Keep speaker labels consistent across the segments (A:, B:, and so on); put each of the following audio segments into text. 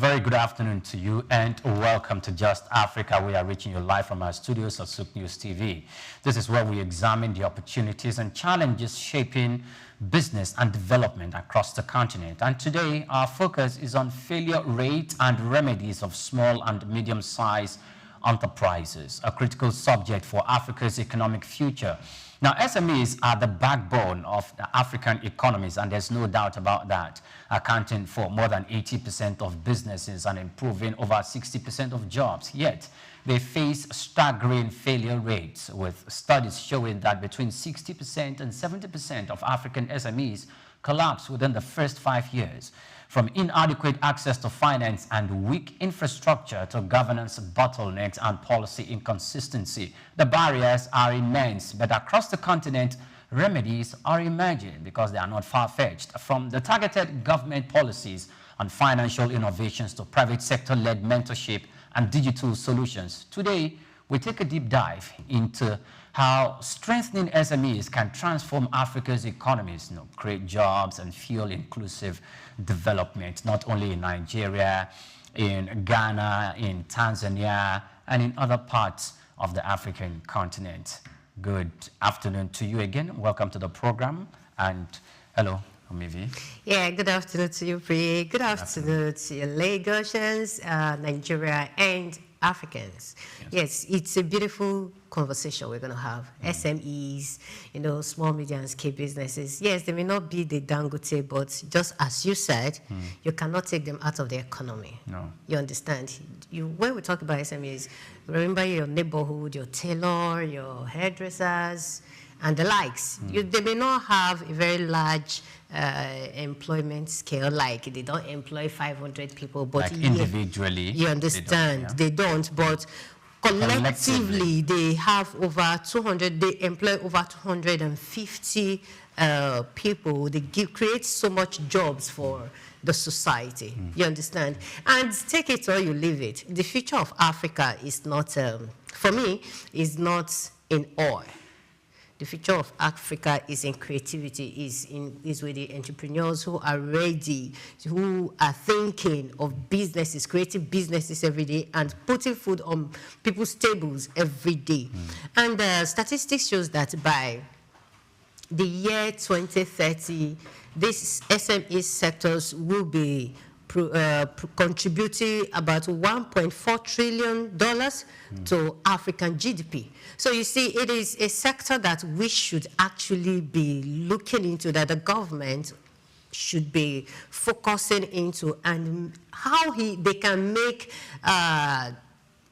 A: very good afternoon to you and welcome to Just Africa. We are reaching you live from our studios of Souqnews TV. This is where we examine the opportunities and challenges shaping business and development across the continent. And today our focus is on failure rate and remedies of small and medium-sized enterprises, a critical subject for Africa's economic future. Now, SMEs are the backbone of the African economies, and there's no doubt about that, accounting for more than 80% of businesses and improving over 60% of jobs. Yet, they face staggering failure rates, with studies showing that between 60% and 70% of African SMEs collapse within the first 5 years. From inadequate access to finance and weak infrastructure to governance bottlenecks and policy inconsistency, the barriers are immense. But across the continent, remedies are emerging because they are not far-fetched. From the targeted government policies on financial innovations to private sector-led mentorship and digital solutions, today we take a deep dive into how strengthening SMEs can transform Africa's economies, create jobs and fuel inclusive development, not only in Nigeria, in Ghana, in Tanzania, and in other parts of the African continent. Good afternoon to you again. Welcome to the program. And hello, Omivi.
B: Yeah, good afternoon to you, Pri. Good afternoon to your Lagosians, Nigeria, and Africans. Yes, it's a beautiful conversation we're going to have. SMEs, small, medium, and scale businesses. Yes, they may not be the Dangote, but just as you said, you cannot take them out of the economy.
A: No.
B: You understand? When we talk about SMEs, remember your neighborhood, your tailor, your hairdressers, and the likes. They may not have a very large employment scale, like they don't employ 500 people, but
A: like individually,
B: you understand, they don't, but collectively they have over 200, they employ over 250 people. They create so much jobs for the society. You understand? And take it or you leave it. The future of Africa is not, for me, is not in oil. The future of Africa is in creativity, is with the entrepreneurs who are ready, who are thinking of businesses, creative businesses every day, and putting food on people's tables every day. And statistics shows that by the year 2030, these SME sectors will be contributing about $1.4 trillion to African GDP. So you see, it is a sector that we should actually be looking into, that the government should be focusing into, and how they can make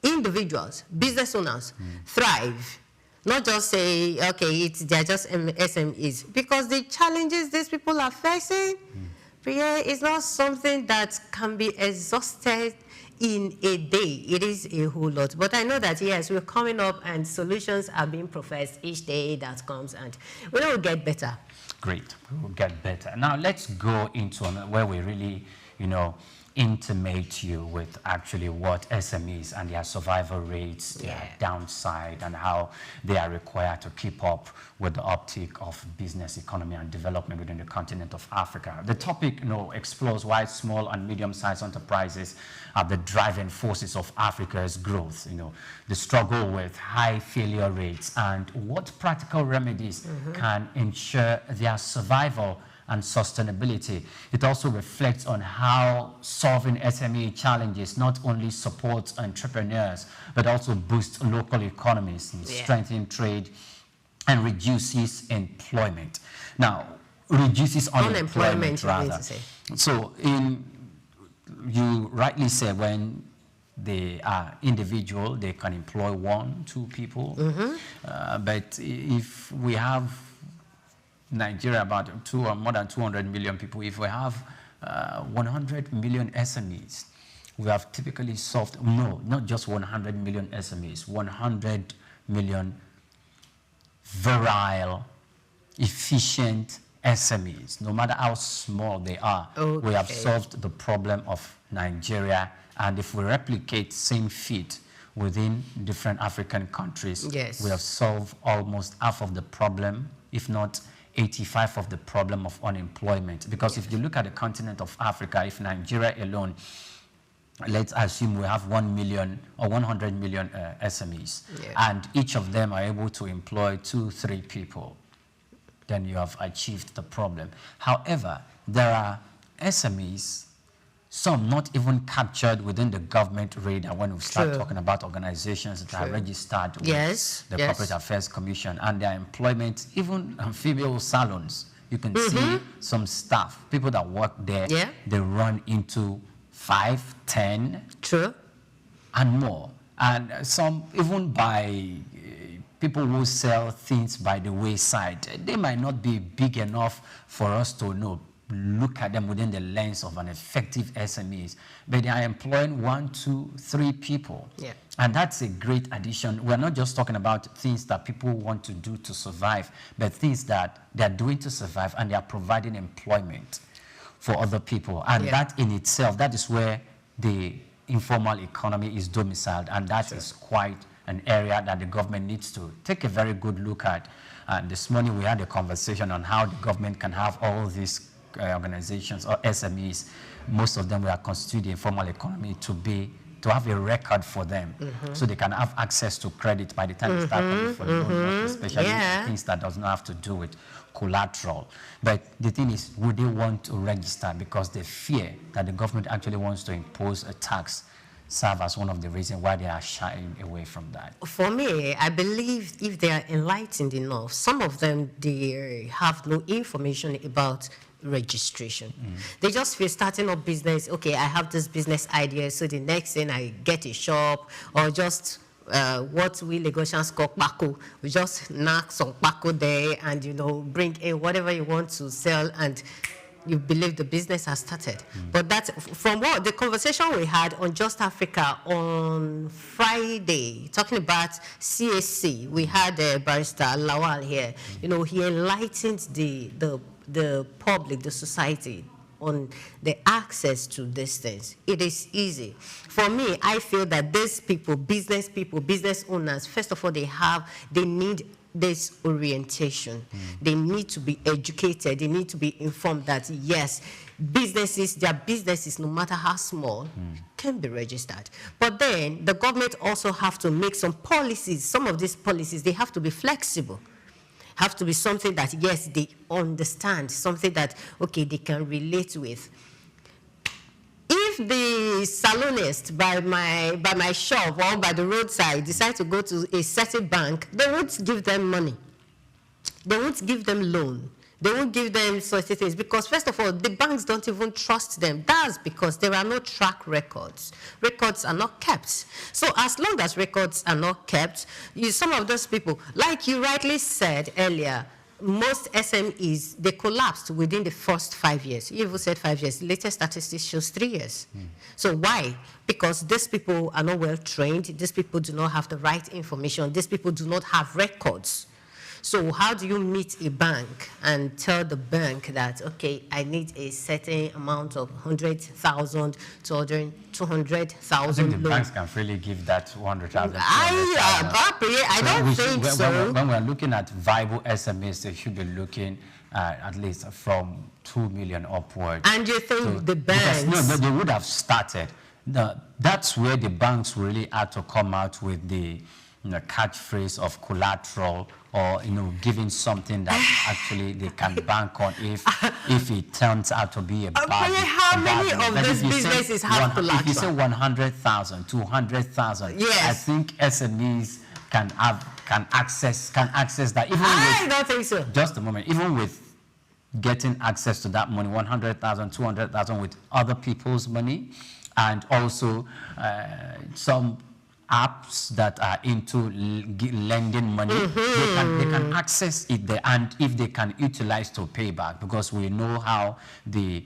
B: individuals, business owners, thrive. Not just say, okay, they're just SMEs. Because the challenges these people are facing, it's not something that can be exhausted in a day. It is a whole lot. But I know that, yes, we're coming up and solutions are being professed each day that comes, and we will get better.
A: Great. We will get better. Now, let's go into where we really, intimate you with actually what SMEs and their survival rates, their downside, and how they are required to keep up with the uptick of business, economy, and development within the continent of Africa. The topic, explores why small and medium-sized enterprises are the driving forces of Africa's growth, the struggle with high failure rates, and what practical remedies can ensure their survival and sustainability. It also reflects on how solving SME challenges not only supports entrepreneurs, but also boosts local economies, strengthening trade, and reduces employment. Now, reduces unemployment rather. So, you rightly said, when they are individual, they can employ 1-2 people. But if we have Nigeria, about more than 200 million people, if we have 100 million SMEs, we have typically solved, not just 100 million SMEs, 100 million virile, efficient SMEs. No matter how small they are, we have solved the problem of Nigeria. And if we replicate same feat within different African countries, we have solved almost half of the problem, if not 85% of the problem of unemployment. Because if you look at the continent of Africa, if Nigeria alone let's assume we have 1 million or 100 million SMEs, and each of them are able to employ 2-3 people, then you have achieved the problem. However, there are SMEs, some not even captured within the government radar when we start talking about organizations that are registered with the Corporate Affairs Commission, and their employment, even female salons. You can see some staff, people that work there, they run into 5, 10, and more. And some even by people who sell things by the wayside. They might not be big enough for us to look at them within the lens of an effective SMEs, but they are employing 1, 2, 3 people. And that's a great addition. We're not just talking about things that people want to do to survive, but things that they're doing to survive, and they are providing employment for other people. And that in itself, that is where the informal economy is domiciled, and that is quite an area that the government needs to take a very good look at. And this morning we had a conversation on how the government can have all these organizations or SMEs, most of them will constitute the informal economy, to have a record for them, so they can have access to credit by the time they start coming for loans, especially things that does not have to do with collateral. But the thing is, would they want to register because they fear that the government actually wants to impose a tax, serve as one of the reasons why they are shying away from that?
B: For me, I believe if they are enlightened enough, some of them, they have no information about registration. They just feel starting up business, okay, I have this business idea, so the next thing I get a shop, or just what we Lagosians call pako. We just knock some pako there and, bring in whatever you want to sell, and you believe the business has started. But that's from what the conversation we had on Just Africa on Friday, talking about CAC. We had Barrister Lawal here. He enlightened the public, the society, on the access to these things. It is easy. For me, I feel that these people, business owners, first of all, they need this orientation. They need to be educated. They need to be informed that, yes, their businesses, no matter how small, can be registered. But then the government also have to make some policies. Some of these policies, they have to be flexible. Have to be something that, yes, they understand, something that, okay, they can relate with. If the salonist by my shop or by the roadside decide to go to a certain bank, they won't give them money. They won't give them loan. They won't give them such things because, first of all, the banks don't even trust them. That's because there are no track records. Records are not kept. So as long as records are not kept, some of those people, like you rightly said earlier, most SMEs, they collapsed within the first 5 years. You even said 5 years. The latest statistics shows 3 years. So why? Because these people are not well trained. These people do not have the right information. These people do not have records. So how do you meet a bank and tell the bank that, okay, I need a certain amount of 100,000 to 200,000?
A: I think the banks can freely give that 100,000.
B: I don't think so.
A: When we're looking at viable SMEs, they should be looking at least from 2 million upwards.
B: And you think the banks?
A: No, they would have started. That's where the banks really had to come out with the catchphrase of collateral, or giving something that actually they can bank on if it turns out to be a bad.
B: How many of these businesses have collateral?
A: If you say 100,000, 200,000, I think SMEs can access that. Even
B: I don't think so.
A: Just a moment. Even with getting access to that money, 100,000, 200,000 with other people's money, and also some apps that are into lending money, they can access it there, and if they can utilize to pay back, because we know how the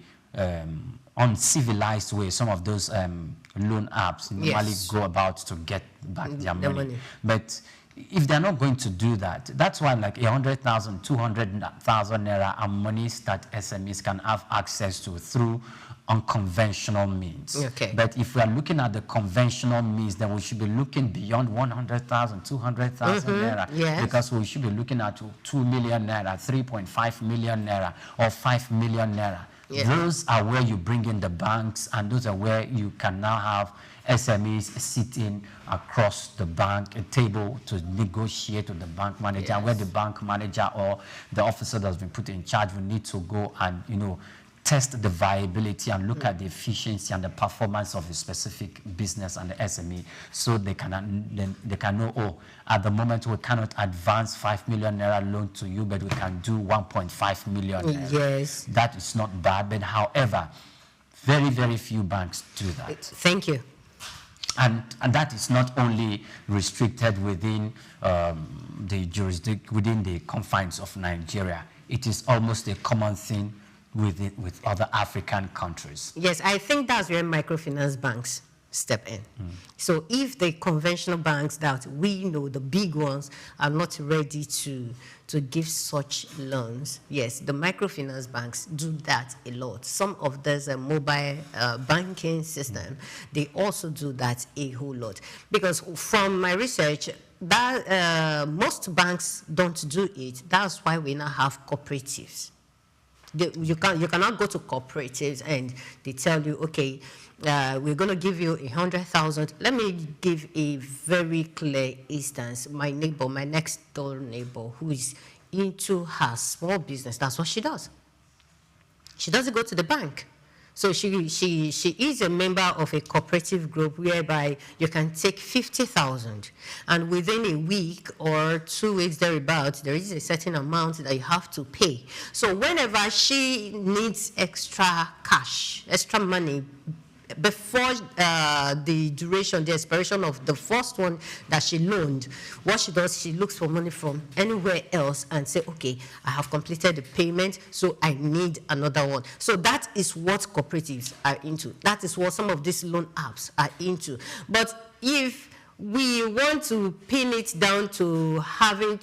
A: uncivilized way some of those loan apps normally go about to get back their money. But if they're not going to do that, that's why like 100,000, 200,000 naira are monies that SMEs can have access to through unconventional means. But if we are looking at the conventional means, then we should be looking beyond 100,000, 200,000 naira, because we should be looking at 2 million naira, 3.5 million naira, or 5 million naira. Those are where you bring in the banks, and those are where you can now have SMEs sitting across the bank, a table to negotiate with the bank manager, where the bank manager or the officer that's been put in charge will need to go and, test the viability and look at the efficiency and the performance of a specific business and the SME, so they can know, oh, at the moment we cannot advance 5 million naira loan to you, but we can do 1.5 million naira.
B: Yes.
A: That is not bad, but however, very, very few banks do that.
B: Thank you.
A: And that is not only restricted within the jurisdiction, within the confines of Nigeria. It is almost a common thing with other African countries.
B: Yes, I think that's where microfinance banks step in. So if the conventional banks that we know, the big ones, are not ready to give such loans, yes, the microfinance banks do that a lot. Some of those mobile banking system, they also do that a whole lot. Because from my research, that most banks don't do it. That's why we now have cooperatives. You cannot go to cooperatives and they tell you, okay, we're going to give you 100,000. Let me give a very clear instance. My neighbor, my next door neighbor, who is into her small business, that's what she does. She doesn't go to the bank. So she is a member of a cooperative group whereby you can take 50,000, and within a week or 2 weeks thereabouts, there is a certain amount that you have to pay. So whenever she needs extra cash, extra money, before the duration, the expiration of the first one that she loaned, what she does, she looks for money from anywhere else and say, okay, I have completed the payment, so I need another one. So that is what cooperatives are into. That is what some of these loan apps are into. But if we want to pin it down to having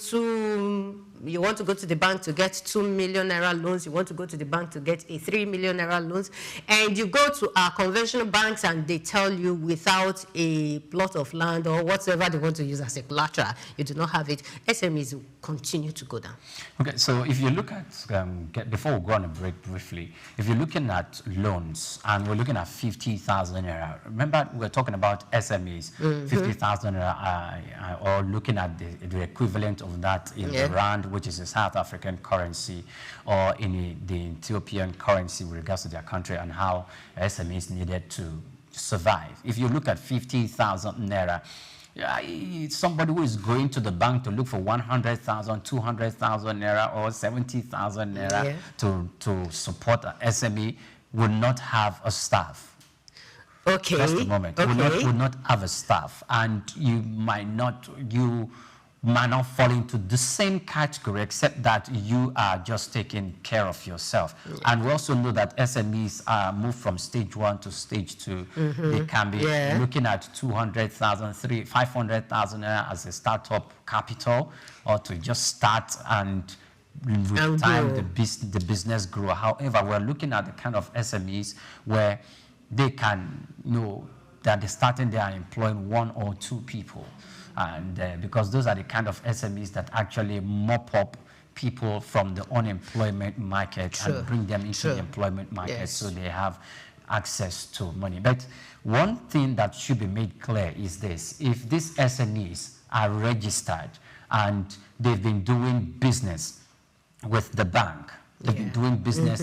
B: you want to go to the bank to get 2 million naira loans, you want to go to the bank to get a 3 million naira loans, and you go to our conventional banks and they tell you without a plot of land or whatever they want to use as a collateral, you do not have it, SMEs will continue to go down.
A: Okay, so if you look at, before we go on a break briefly, if you're looking at loans and we're looking at 50,000 naira, remember we're talking about SMEs, 50,000 naira, or looking at the equivalent of that in the rand, which is a South African currency, or in the Ethiopian currency with regards to their country, and how SMEs needed to survive. If you look at 50,000 naira, somebody who is going to the bank to look for 100,000, 200,000 naira, or 70,000 naira to support an SME will not have a staff.
B: Okay.
A: That's the moment.
B: Okay.
A: Will not have a staff, and you might not fall into the same category, except that you are just taking care of yourself. And we also know that SMEs move from stage 1 to stage 2. They can be looking at 200,000, 500,000 as a startup capital, or to just start and with time the business grow. However, we're looking at the kind of SMEs where they can that they're starting, they are employing 1 or 2 people. And because those are the kind of SMEs that actually mop up people from the unemployment market and bring them into the employment market, so they have access to money. But one thing that should be made clear is this: if these SMEs are registered and they've been doing business with the bank, they've been doing business,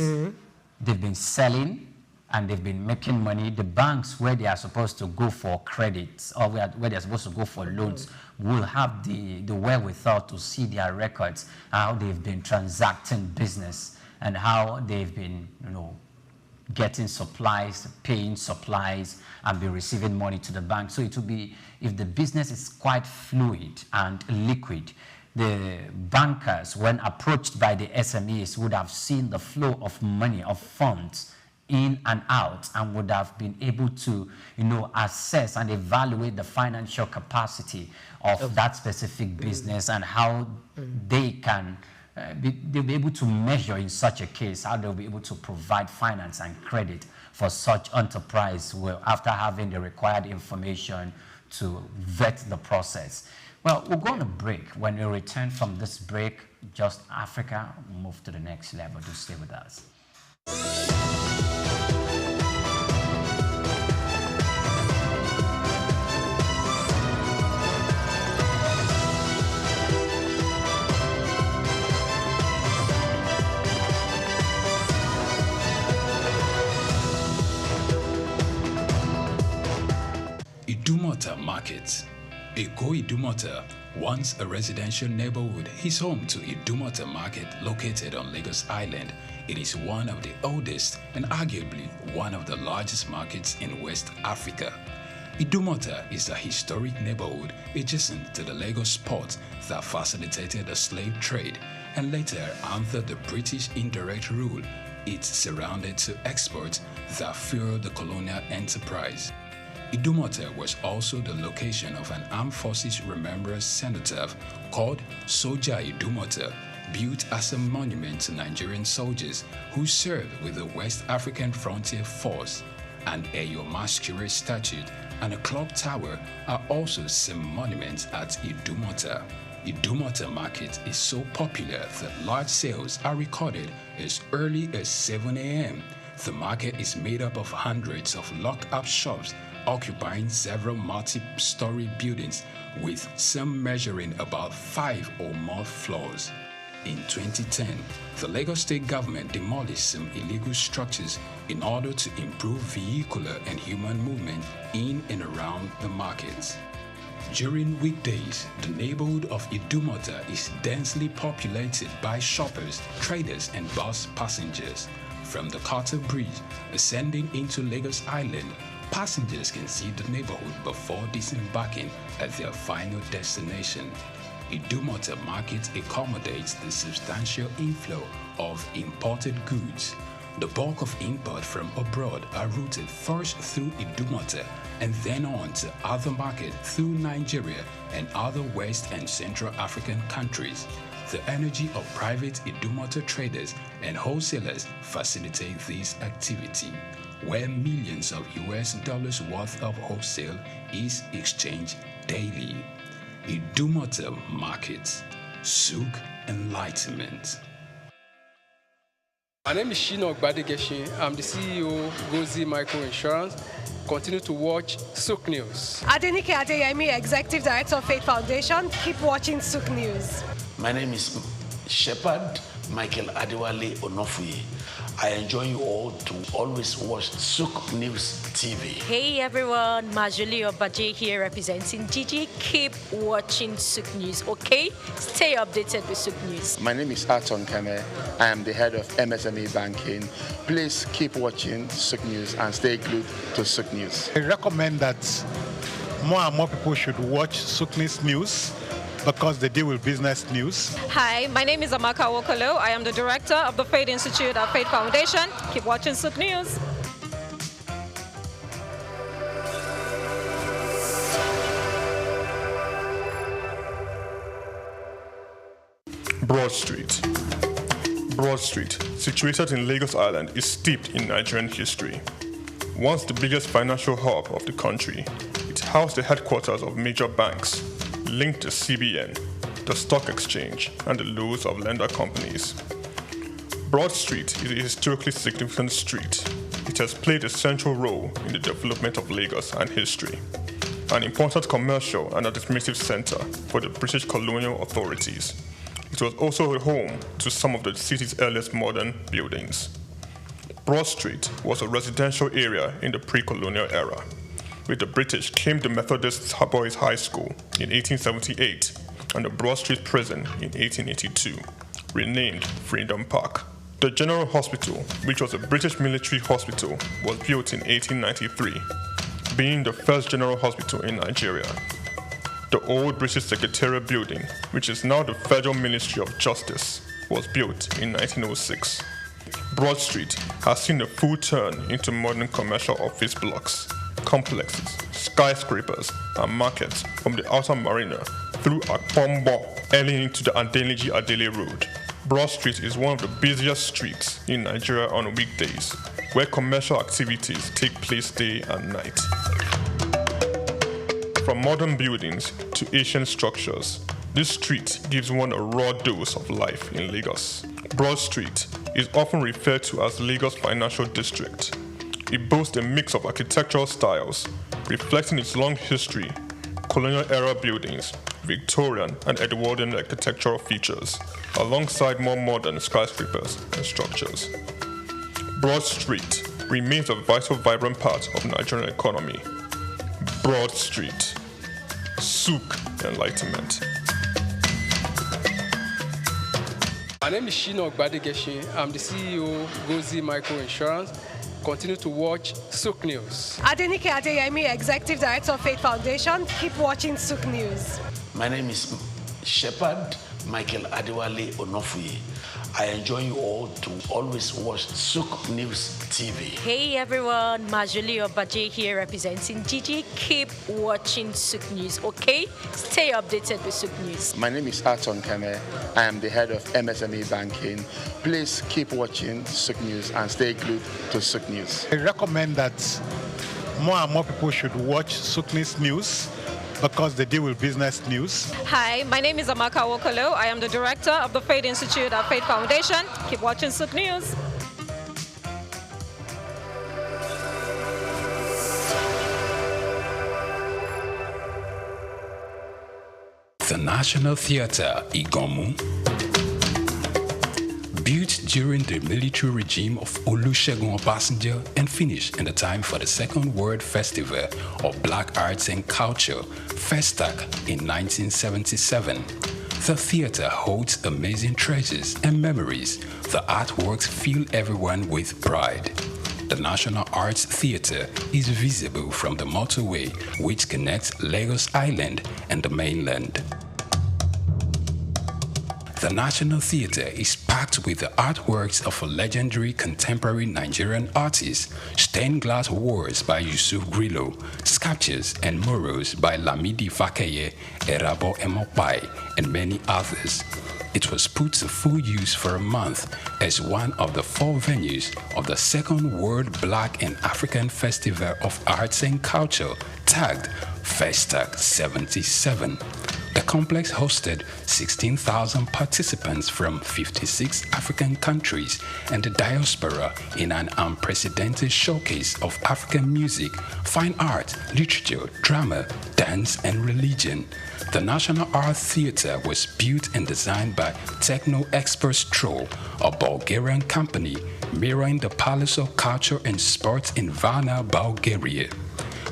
A: they've been selling, and they've been making money, the banks where they are supposed to go for credits, or where they're supposed to go for loans, will have the wherewithal to see their records, how they've been transacting business, and how they've been, getting supplies, paying supplies, and be receiving money to the bank. So it will be, if the business is quite fluid and liquid, the bankers, when approached by the SMEs, would have seen the flow of money, of funds, in and out, and would have been able to, assess and evaluate the financial capacity of that specific business, and how they can, they'll be able to measure in such a case, how they'll be able to provide finance and credit for such enterprise, after having the required information to vet the process. Well, we'll go on a break. When we return from this break, Just Africa will move to the next level. Do stay with us.
C: Idumota Market. Eko Idumota, once a residential neighborhood, is home to Idumota Market located on Lagos Island. It is one of the oldest and arguably one of the largest markets in West Africa. Idumota is a historic neighborhood adjacent to the Lagos port that facilitated the slave trade and later, under the British indirect rule, it surrounded to exports that fueled the colonial enterprise. Idumota was also the location of an armed forces remembrance cenotaph called Soja Idumota, built as a monument to Nigerian soldiers who served with the West African Frontier Force. An Eyo Masquerade statue and a clock tower are also some monuments at Idumota. Idumota Market is so popular that large sales are recorded as early as 7 a.m. The market is made up of hundreds of locked-up shops occupying several multi-story buildings, with some measuring about 5 or more floors. In 2010, the Lagos State government demolished some illegal structures in order to improve vehicular and human movement in and around the markets. During weekdays, the neighborhood of Idumota is densely populated by shoppers, traders, and bus passengers. From the Carter Bridge, ascending into Lagos Island, passengers can see the neighborhood before disembarking at their final destination. Idumota Market accommodates the substantial inflow of imported goods. The bulk of import from abroad are routed first through Idumota and then on to other markets through Nigeria and other West and Central African countries. The energy of private Idumota traders and wholesalers facilitate this activity, where millions of US dollars worth of wholesale is exchanged daily. Idumota Markets, Souk Enlightenment.
D: My name is Shino Ogbadegeshin. I'm the CEO of Gozi Micro Insurance. Continue to watch Souk News.
E: Adenike Adeyemi, Executive Director of Faith Foundation. Keep watching Souk News.
F: My name is Shepherd Michael Adewale Onofuye. I enjoy you all to always watch Souqnews TV.
G: Hey everyone, Majuli Obaje here representing Gigi. Keep watching Souk News, okay? Stay updated with Souk News.
H: My name is Aton Keme. I am the head of MSME Banking. Please keep watching Souk News and stay glued to Souk News.
I: I recommend that more and more people should watch Souqnews News, because they deal with business news.
J: Hi, my name is Amaka Wokolo. I am the director of the Faith Institute at Faith Foundation. Keep watching Souk News.
K: Broad Street. Broad Street, situated in Lagos Island, is steeped in Nigerian history. Once the biggest financial hub of the country, it housed the headquarters of major banks, linked to CBN, the stock exchange, and the loads of lender companies. Broad Street is a historically significant street. It has played a central role in the development of Lagos and history, an important commercial and administrative center for the British colonial authorities. It was also a home to some of the city's earliest modern buildings. Broad Street was a residential area in the pre-colonial era. With the British came the Methodist Boys High School in 1878 and the Broad Street Prison in 1882, renamed Freedom Park. The General Hospital, which was a British military hospital, was built in 1893, being the first general hospital in Nigeria. The old British Secretariat building, which is now the Federal Ministry of Justice, was built in 1906. Broad Street has seen a full turn into modern commercial office blocks, complexes, skyscrapers, and markets from the outer marina through Akpombo early into the Adeniji Adele Road. Broad Street is one of the busiest streets in Nigeria on weekdays, where commercial activities take place day and night. From modern buildings to ancient structures, this street gives one a raw dose of life in Lagos. Broad Street is often referred to as Lagos Financial District. It boasts a mix of architectural styles, reflecting its long history, colonial-era buildings, Victorian and Edwardian architectural features, alongside more modern skyscrapers and structures. Broad Street remains a vital, vibrant part of the Nigerian economy. Broad Street. Souk Enlightenment.
D: My name is Shino Ogbadegeshin. I'm the CEO of Gozi Micro Insurance. Continue to watch Souk News.
E: Adenike Adeyemi, Executive Director of Faith Foundation. Keep watching Souk News.
F: My name is Shepherd Michael Adewale Onofuye. I enjoy you all to always watch Souqnews TV.
G: Hey everyone, Managerial here representing Gigi. Keep watching Souk News, okay? Stay updated with Souk News.
H: My name is Aton Keme. I am the head of MSME Banking. Please keep watching Souk News and stay glued to Souk News.
I: I recommend that more and more people should watch Souqnews News because they deal with business news.
J: Hi, my name is Amaka Wokolo. I am the director of the Faith Institute at Faith Foundation. Keep watching Souk News.
C: The National Theatre, Igomu, built during the military regime of Olusegun Obasanjo and finished in the time for the Second World Festival of Black Arts and Culture, FESTAC, in 1977. The theatre holds amazing treasures and memories. The artworks fill everyone with pride. The National Arts Theatre is visible from the motorway which connects Lagos Island and the mainland. The National Theatre is packed with the artworks of a legendary contemporary Nigerian artist, stained glass walls by Yusuf Grillo, sculptures and murals by Lamidi Fakeye, Erabo Emopai, and many others. It was put to full use for a month as one of the 4 venues of the Second World Black and African Festival of Arts and Culture, tagged FESTAC 77. The complex hosted 16,000 participants from 56 African countries and the diaspora in an unprecedented showcase of African music, fine art, literature, drama, dance, and religion. The National Art Theatre was built and designed by Techno Experts Troll, a Bulgarian company mirroring the Palace of Culture and Sports in Varna, Bulgaria.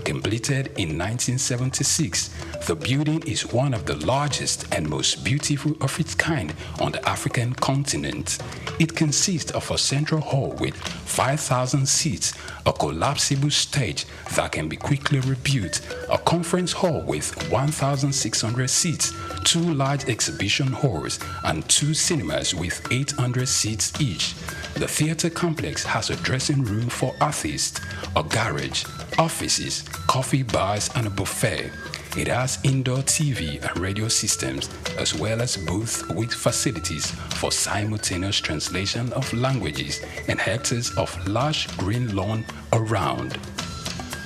C: Completed in 1976, the building is one of the largest and most beautiful of its kind on the African continent. It consists of a central hall with 5,000 seats, a collapsible stage that can be quickly rebuilt, a conference hall with 1,600 seats, 2 large exhibition halls, and 2 cinemas with 800 seats each. The theatre complex has a dressing room for artists, a garage, offices, coffee bars, and a buffet. It has indoor TV and radio systems, as well as booths with facilities for simultaneous translation of languages and hectares of large green lawn around.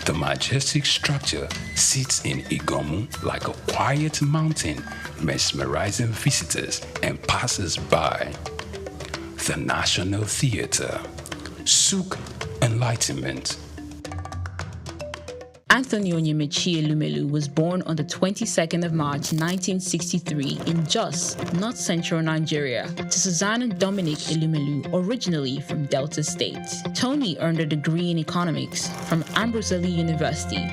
C: The majestic structure sits in Igomu like a quiet mountain, mesmerizing visitors and passers-by. The National Theatre, Souk Enlightenment.
L: Anthony Onyemaechi Elumelu was born on the 22nd of March 1963 in Jos, North Central Nigeria, to Susanna Dominic Elumelu, originally from Delta State. Tony earned a degree in economics from Ambrose Lee University,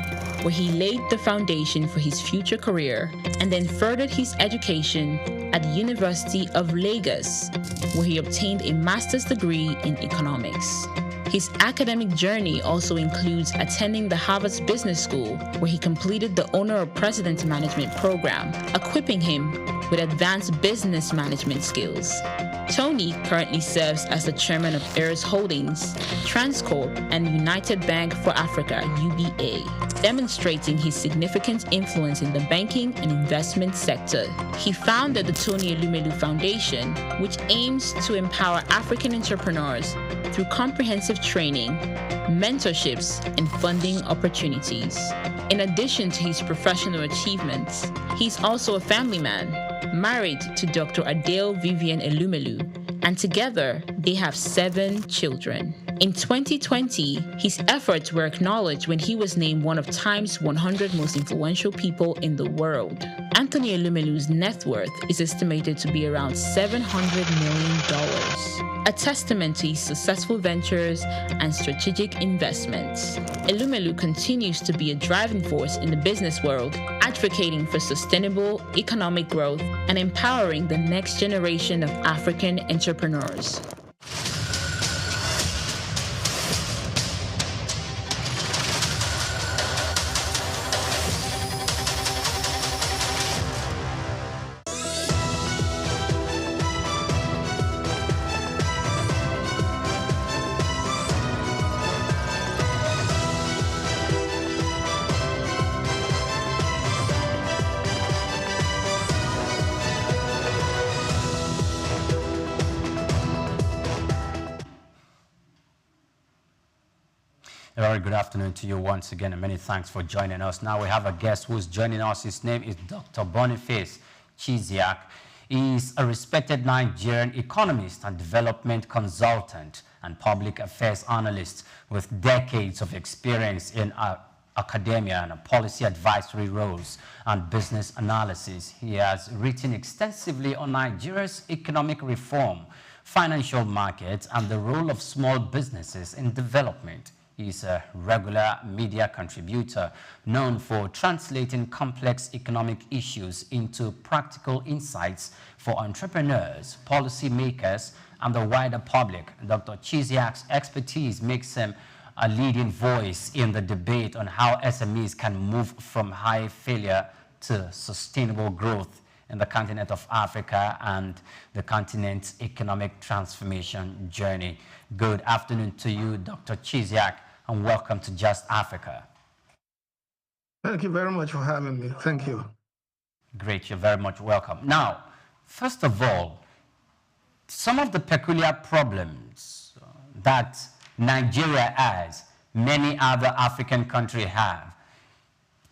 L: where he laid the foundation for his future career, and then furthered his education at the University of Lagos, where he obtained a master's degree in economics. His academic journey also includes attending the Harvard Business School, where he completed the Owner of President Management program, equipping him with advanced business management skills. Tony currently serves as the chairman of Ayers Holdings, Transcorp, and United Bank for Africa, UBA, demonstrating his significant influence in the banking and investment sector. He founded the Tony Elumelu Foundation, which aims to empower African entrepreneurs through comprehensive training, mentorships, and funding opportunities. In addition to his professional achievements, he's also a family man, married to Dr. Adele Vivian Elumelu, and together they have 7 children. In 2020, his efforts were acknowledged when he was named one of Time's 100 most influential people in the world. Anthony Elumelu's net worth is estimated to be around $700 million, a testament to his successful ventures and strategic investments. Elumelu continues to be a driving force in the business world, advocating for sustainable economic growth and empowering the next generation of African entrepreneurs.
A: A very good afternoon to you once again, and many thanks for joining us. Now we have a guest who's joining us. His name is Dr. Boniface Chiziak. He's a respected Nigerian economist and development consultant and public affairs analyst with decades of experience in academia and policy advisory roles and business analysis. He has written extensively on Nigeria's economic reform, financial markets, and the role of small businesses in development. He's a regular media contributor known for translating complex economic issues into practical insights for entrepreneurs, policymakers, and the wider public. Dr. Chiziak's expertise makes him a leading voice in the debate on how SMEs can move from high failure to sustainable growth in the continent of Africa and the continent's economic transformation journey. Good afternoon to you, Dr. Chiziak, and welcome to Just Africa.
M: Thank you very much for having me. Thank you.
A: Great, you're very much welcome. Now, first of all, some of the peculiar problems that Nigeria has, many other African countries have.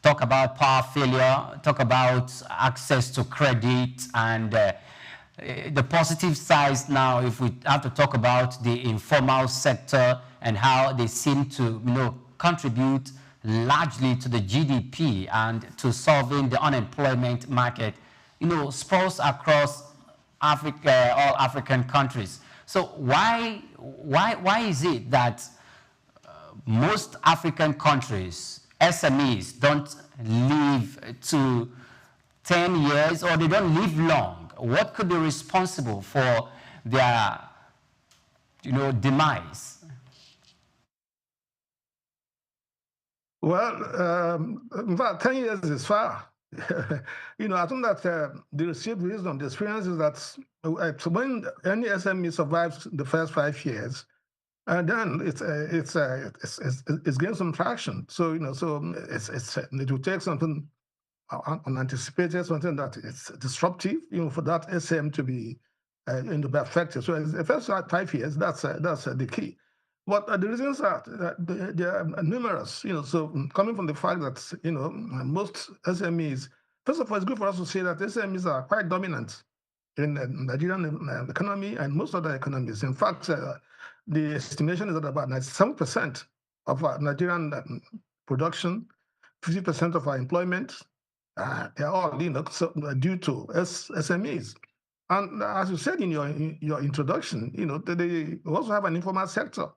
A: Talk about power failure, talk about access to credit, and the positive side now, if we have to talk about the informal sector and how they seem to, contribute largely to the GDP and to solving the unemployment market, spreads across Africa, all African countries. So why is it that most African countries, SMEs, don't live to 10 years or they don't live long? What could be responsible for their, demise?
M: Well, in fact, 10 years is far. I think that the received wisdom, the experience is that when any SME survives the first 5 years, then it's gained some traction. So it will take something unanticipated, something that is disruptive, for that SM to be effective. So the first 5 years, that's the key. But the reasons are that they are numerous. So coming from the fact that most SMEs, first of all, it's good for us to say that SMEs are quite dominant in the Nigerian economy and most other economies. In fact, the estimation is that about 97% of our Nigerian production, 50% of our employment, they're all due to SMEs. And as you said in your introduction, they also have an informal sector.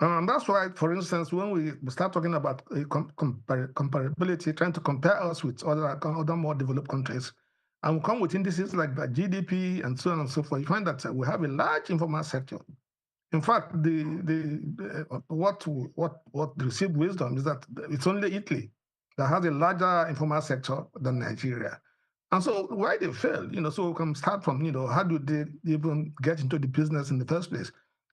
M: That's why, for instance, when we start talking about comparability, trying to compare us with other more developed countries, and we come with indices like the GDP and so on and so forth, you find that we have a large informal sector. In fact, what received wisdom is that it's only Italy that has a larger informal sector than Nigeria. And so why they fail, so we can start from, how do they even get into the business in the first place?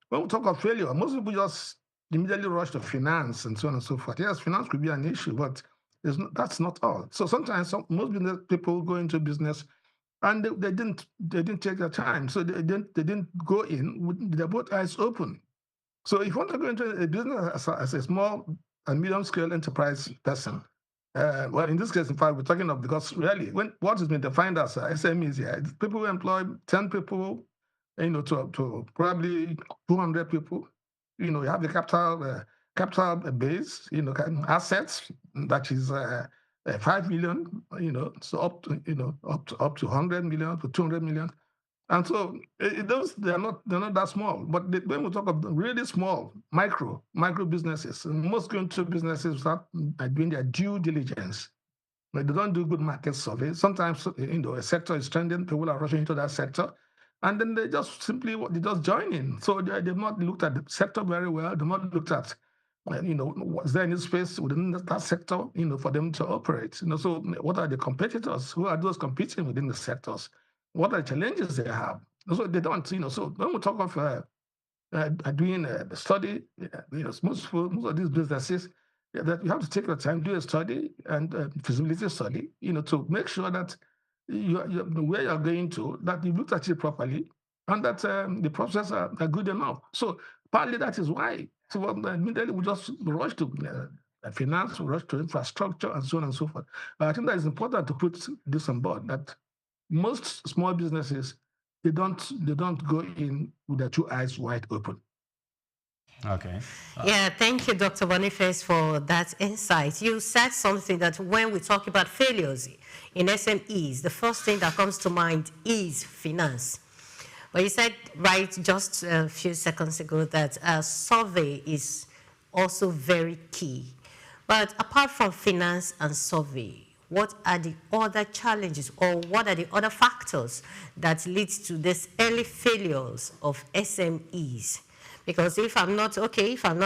M: When we talk of failure, most people just immediately rush to finance and so on and so forth. Yes, finance could be an issue, but that's not all. So sometimes most business people go into business and they didn't take their time. So they didn't go in with their both eyes open. So if you want to go into a business as a small and medium scale enterprise person, well, in this case, in fact, we're talking of, because really, what has been defined as SMEs here, people who employ 10 people, to probably 200 people. You have the capital base, assets that is 5 million, so up to 100 million to 200 million. And so they're not that small. But when we talk of really small, micro businesses, most going to businesses are doing their due diligence. But they don't do good market survey. Sometimes a sector is trending, people are rushing into that sector, and then they just join in. So they've not looked at the sector very well. They've not looked at is there any space within that sector, for them to operate? So what are the competitors? Who are those competing within the sectors? What are the challenges they have? So they don't, so when we talk of doing a study, most of these businesses, that you have to take your time, do a study and feasibility study, to make sure that where you're going to, that you looked at it properly and that the processes are good enough. So partly that is why. So immediately we just rush to finance, we rush to infrastructure, and so on and so forth. But I think that it's important to put this on board, that most small businesses, they don't go in with their two eyes wide open.
A: Okay.
B: Yeah, thank you, Dr. Boniface, for that insight. You said something that when we talk about failures in SMEs, the first thing that comes to mind is finance. But you said, right, just a few seconds ago, that a survey is also very key. But apart from finance and survey, what are the other challenges, or what are the other factors that lead to these early failures of SMEs? Because if I'm not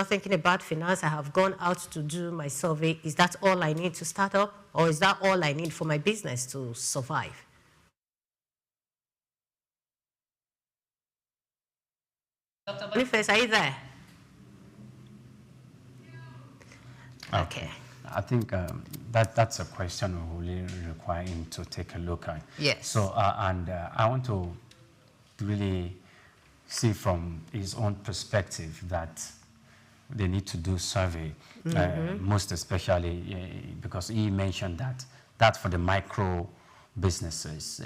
B: thinking about finance, I have gone out to do my survey, is that all I need to start up? Or is that all I need for my business to survive? Dr. Boniface, are you there? Okay.
A: I think that's a question we really require him to take a look at.
B: Yes.
A: So, I want to really see from his own perspective that they need to do survey, most especially because he mentioned that that's for the micro businesses.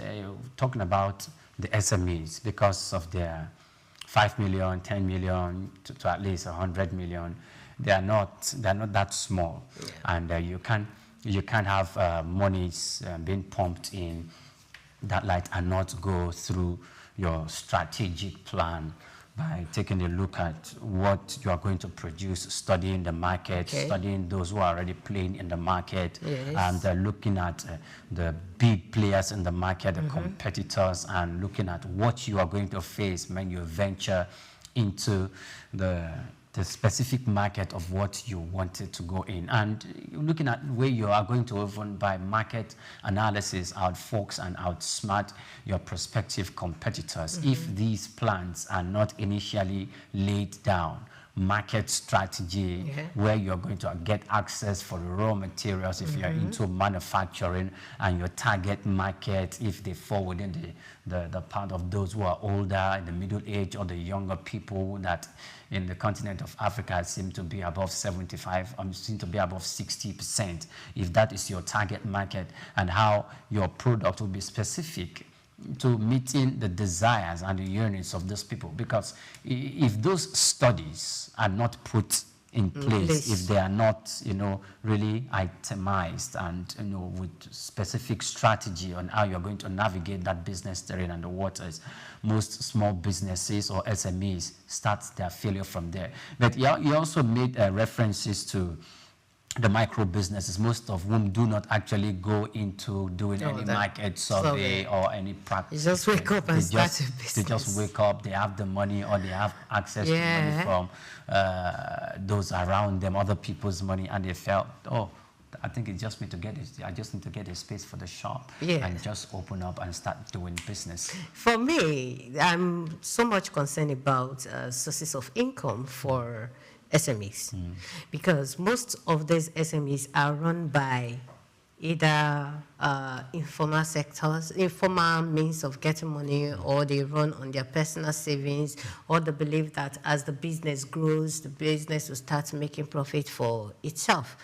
A: Talking about the SMEs, because of their 5 million, 10 million to at least 100 million, they're not that small, and you can't have monies being pumped in that light and not go through your strategic plan by taking a look at what you are going to produce, studying the market, studying those who are already playing in the market, and looking at the big players in the market, the competitors, and looking at what you are going to face when you venture into the specific market of what you wanted to go in, and looking at where you are going to even by market analysis outfox and outsmart your prospective competitors. If these plans are not initially laid down, market strategy, where you're going to get access for raw materials if you're into manufacturing, and your target market, if they fall within the part of those who are older, in the middle age, or the younger people that in the continent of Africa seem to be above 75, seem to be above 60%, if that is your target market, and how your product will be specific to meeting the desires and the yearnings of those people. Because if those studies are not put in place, if they are not, really itemized and, with specific strategy on how you're going to navigate that business terrain and the waters, most small businesses or SMEs start their failure from there. But you also made references to the micro businesses, most of whom do not actually go into doing any market survey or any practice.
B: You just wake up and start a business.
A: They just wake up, they have the money, or they have access to money from those around them, other people's money, and they felt, oh, I think it's just me to get it. I just need to get a space for the shop and just open up and start doing business.
B: For me, I'm so much concerned about sources of income for SMEs, because most of these SMEs are run by either informal sectors, informal means of getting money, or they run on their personal savings, or they believe that as the business grows, the business will start making profit for itself.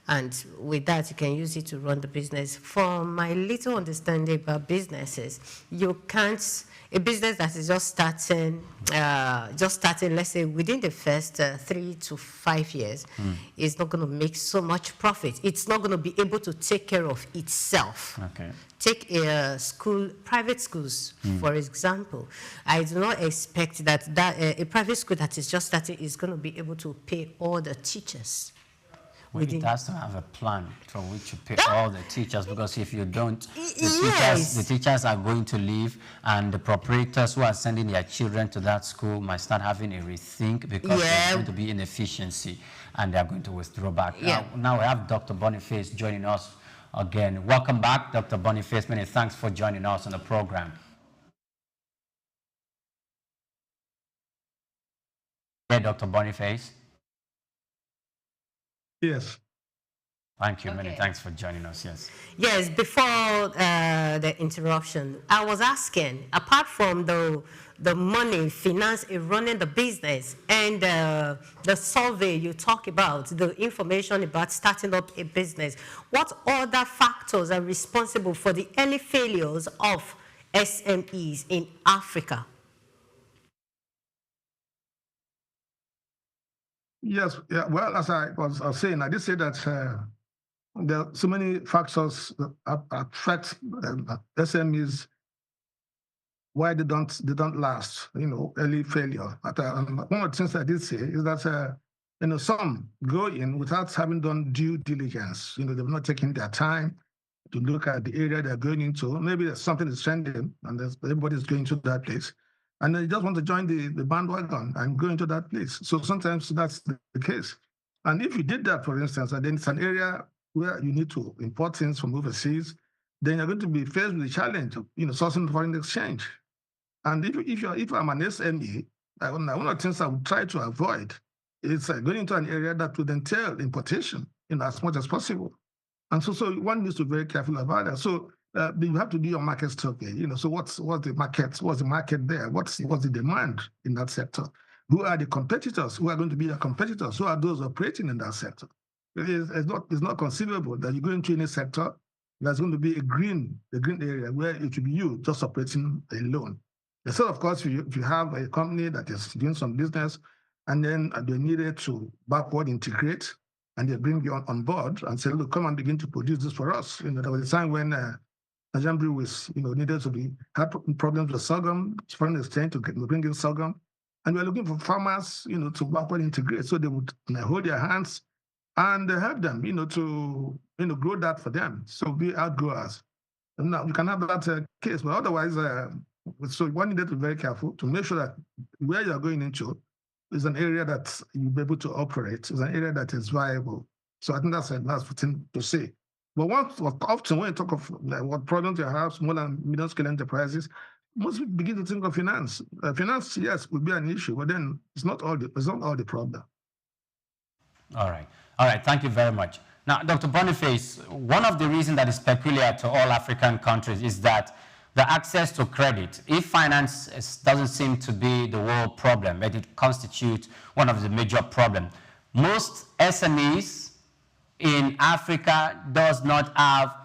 B: And with that, you can use it to run the business. From my little understanding about businesses, you can't, a business that is just starting, let's say within the first 3 to 5 years, is not going to make so much profit. It's not going to be able to take care of itself.
A: Okay.
B: Take a school, private schools, for example. I do not expect that, a private school that is just starting is going to be able to pay all the teachers.
A: Well, it has to have a plan from which you pay all the teachers, because if you don't, the teachers are going to leave, and the proprietors who are sending their children to that school might start having a rethink, because there's going to be inefficiency and they're going to withdraw back. Now we have Dr. Boniface joining us again. Welcome back, Dr. Boniface. Many thanks for joining us on the program. Yeah, Dr. Boniface.
M: Yes.
A: Thank you. Many thanks for joining us. Yes.
B: Yes, before the interruption, I was asking, apart from the money, finance in running the business, and the survey you talk about, the information about starting up a business, what other factors are responsible for the early failures of SMEs in Africa?
M: Yes, yeah, well, as I was saying, I did say that there are so many factors that affect SMEs, why they don't last, early failure. But one of the things I did say is that some go in without having done due diligence. They've not taken their time to look at the area they're going into. Maybe there's something is trending and everybody's going to that place, and they just want to join the bandwagon and go into that place. So sometimes that's the case. And if you did that, for instance, and then it's an area where you need to import things from overseas, then you're going to be faced with the challenge of sourcing foreign exchange. And if I'm an SME, one of the things I would try to avoid is going into an area that would entail importation as much as possible. And so one needs to be very careful about that. So you have to do your market study. So what's the market? What's the market there? What's the demand in that sector? Who are the competitors? Who are going to be your competitors? Who are those operating in that sector? It's not conceivable that you go into any sector that's going to be the green area where it should be you just operating alone. So of course, if you have a company that is doing some business and then they needed to backward integrate, and they bring you on board and say, look, come and begin to produce this for us. There was a time when Nigerian brewers, needed to had problems with sorghum, foreign exchange to bring in sorghum. And we were looking for farmers, to backward integrate. So they would hold their hands and help them, to, grow that for them. So be outgrowers. And now you can have that case, but otherwise, so one needed to be very careful to make sure that where you're going into is an area that you'll be able to operate, is an area that is viable. So I think that's a nice thing to say. But often when you talk of what problems you have, small and medium scale enterprises, most people begin to think of finance. Finance, yes, would be an issue, but then it's not all the problem.
A: All right. Thank you very much. Now, Dr. Boniface, one of the reasons that is peculiar to all African countries is that the access to credit. If finance doesn't seem to be the world problem, but it constitutes one of the major problems. Most SMEs in Africa does not have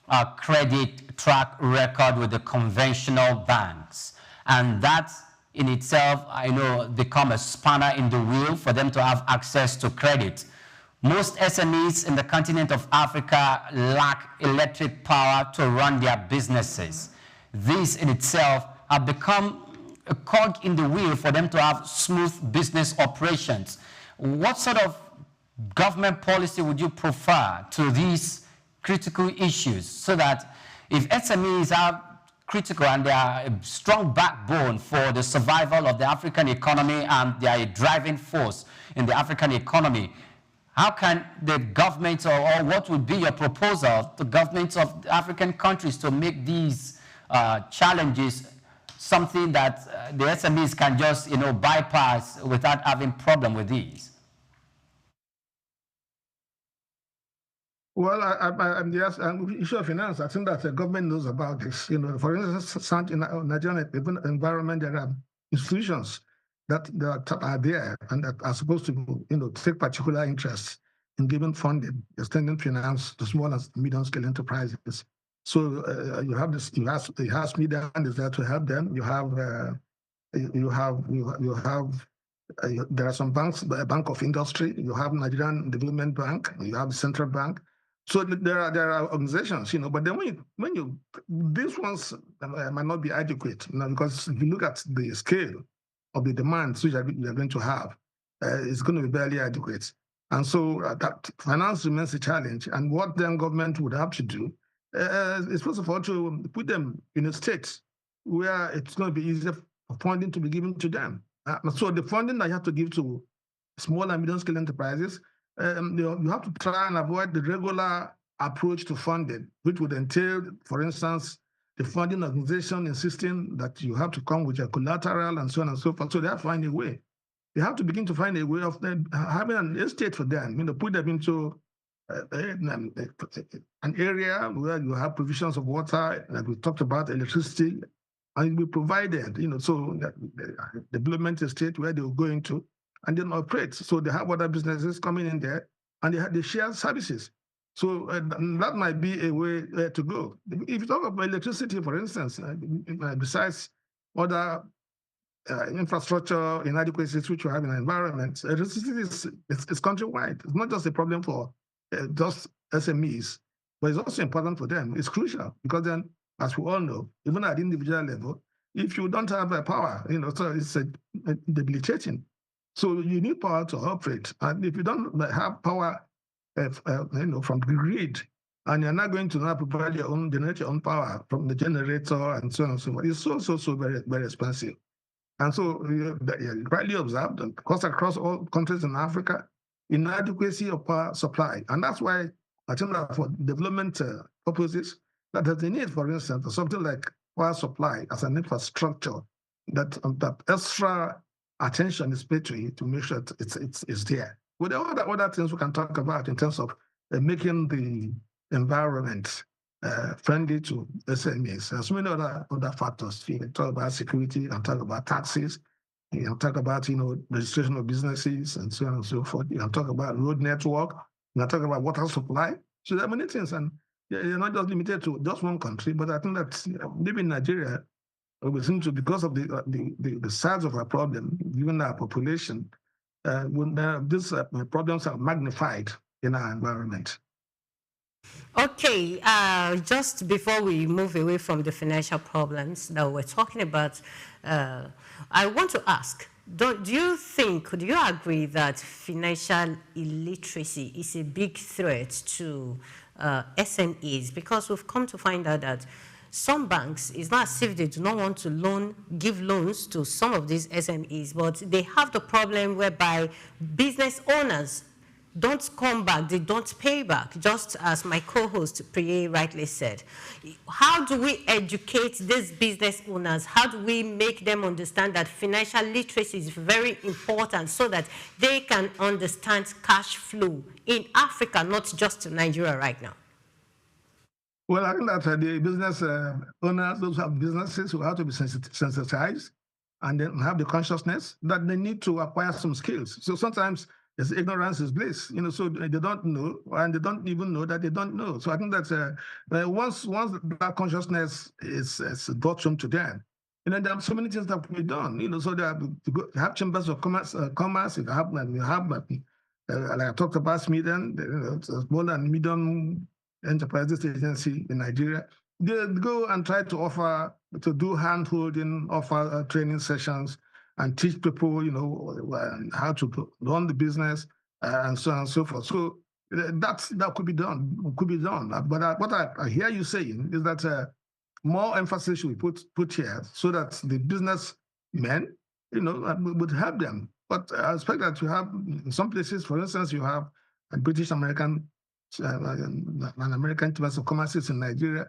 A: a credit track record with the conventional banks. And that in itself, become a spanner in the wheel for them to have access to credit. Most SMEs in the continent of Africa lack electric power to run their businesses. This in itself have become a cog in the wheel for them to have smooth business operations. What sort of government policy would you prefer to these critical issues so that if SMEs are critical and they are a strong backbone for the survival of the African economy and they are a driving force in the African economy, how can the government or what would be your proposal to governments of African countries to make these challenges something that the SMEs can just bypass without having problem with these?
M: Well, I'm the issue of finance. I think that the government knows about this. For instance, in Nigerian environment, there are institutions that are there and that are supposed to take particular interest in giving funding, extending finance to small and medium-scale enterprises. So you have this, you have media is there to help them. There are some banks, the Bank of Industry. You have Nigerian Development Bank. You have the Central Bank. So there are organizations, but then when you these ones might not be adequate, because if you look at the scale of the demands which we are going to have, it's going to be barely adequate. And so that finance remains a challenge. And what then government would have to do is, first of all, to put them in a state where it's going to be easier for funding to be given to them. So the funding that you have to give to small and medium-scale enterprises, you have to try and avoid the regular approach to funding, which would entail, for instance, the funding organization insisting that you have to come with your collateral and so on and so forth. So they have to find a way. They have to begin to find a way of having an estate for them, put them into an area where you have provisions of water, like we talked about, electricity, and we provided, so the development estate where they will go into and then operate. So they have other businesses coming in there and they share services. So that might be a way to go. If you talk about electricity, for instance, besides other infrastructure inadequacies which we have in the environment, electricity is countrywide. It's not just a problem for just SMEs, but it's also important for them. It's crucial because then, as we all know, even at the individual level, if you don't have power, so it's debilitating. So you need power to operate. And if you don't have power, from the grid, and you're not going to now provide generate your own power from the generator and so on and so forth, it's so very, very expensive. And so you rightly observed, across all countries in Africa, inadequacy of power supply. And that's why I think that for development purposes, that there's a need, for instance, for something like power supply as an infrastructure, that extra attention is paid to it to make sure it's there. But there are other things we can talk about in terms of making the environment friendly to SMEs. There's so many other factors. You can talk about security, you can talk about taxes, you can talk about registration of businesses and so on and so forth. You can talk about road network, you can talk about water supply. So there are many things, and you're not just limited to just one country. But I think that maybe in Nigeria, we seem to, because of the size of our problem, given our population, these problems are magnified in our environment.
B: Okay, just before we move away from the financial problems that we're talking about, I want to ask, do you agree that financial illiteracy is a big threat to SMEs? Because we've come to find out that some banks, it's not as if they do not want to give loans to some of these SMEs, but they have the problem whereby business owners don't come back, they don't pay back, just as my co-host Priye rightly said. How do we educate these business owners? How do we make them understand that financial literacy is very important so that they can understand cash flow in Africa, not just in Nigeria right now?
M: Well, I think that the business owners, those who have businesses, who have to be sensitized and then have the consciousnness that they need to acquire some skills. So sometimes ignorance is bliss, so they don't know, and they don't even know that they don't know. So I think that once that consciousness is brought home to them, there are so many things that can be done, so they have chambers of commerce, you have like I talked about Sweden, small and medium enterprises agency in Nigeria. They go and try to do hand-holding, offer training sessions, and teach people, how to run the business and so on and so forth. So that could be done. But what I hear you saying is that more emphasis should be put here so that the businessmen, would help them. But I expect that you have, in some places, for instance, you have a British-American and American chambers of commerce in Nigeria,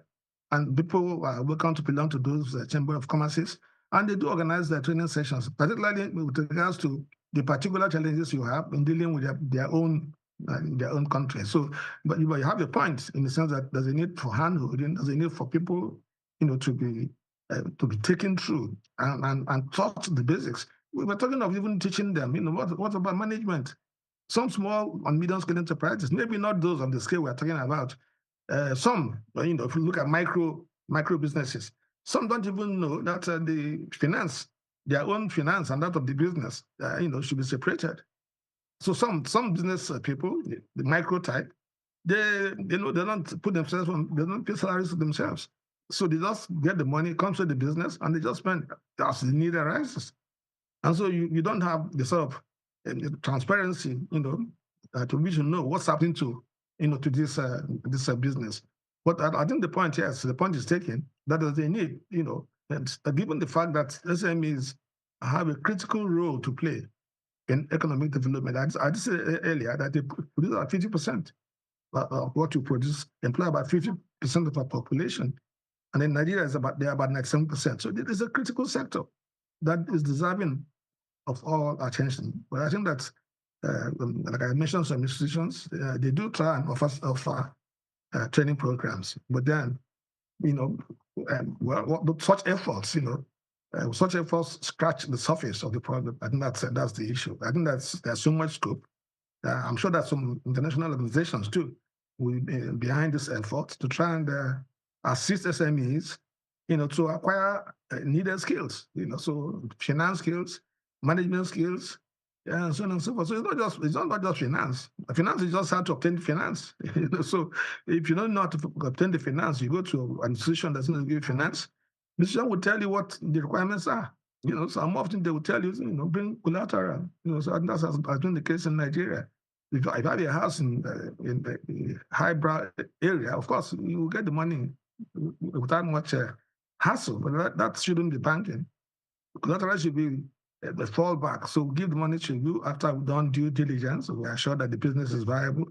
M: and people are welcome to belong to those chamber of commerces. And they do organize their training sessions, particularly with regards to the particular challenges you have in dealing with their own country. So, but you have a point in the sense that there's a need for handholding, there's a need for people, to be taken through and taught the basics. We were talking of even teaching them, what about management? Some small and medium-scale enterprises, maybe not those on the scale we're talking about. Some, if you look at micro businesses, some don't even know that the finance, their own finance and that of the business, should be separated. So some business people, the micro type, they don't put themselves on, they don't pay salaries to themselves. So they just get the money, comes to the business, and they just spend as the need arises. And so you don't have the sort of transparency, to which you know what's happening to this business. But I think the point, yes, the point is taken that they need, and given the fact that SMEs have a critical role to play in economic development. I just said earlier that they produce about 50% of what you produce, employ about 50% of our population. And in Nigeria, they're about 97%. So it is a critical sector that is deserving of all attention. But I think that, like I mentioned, some institutions, they do try and offer training programs. But then, such efforts, such efforts scratch the surface of the problem. I think that's the issue. I think there's so much scope. I'm sure that some international organizations too will be behind this effort to try and assist SMEs, to acquire needed skills, so finance skills, management skills, and so on and so forth. So it's not just finance. Finance is just how to obtain finance. So if you don't know how to obtain the finance, you go to an institution that's going to give you finance. The institution will tell you what the requirements are. So more often they will tell you, bring collateral. So that's has been the case in Nigeria. If I have a house in the highbrow area, of course you will get the money without much hassle. But that shouldn't be banking. Collateral should be the fallback. So give the money to you after we've done due diligence. So we are sure that the business is viable.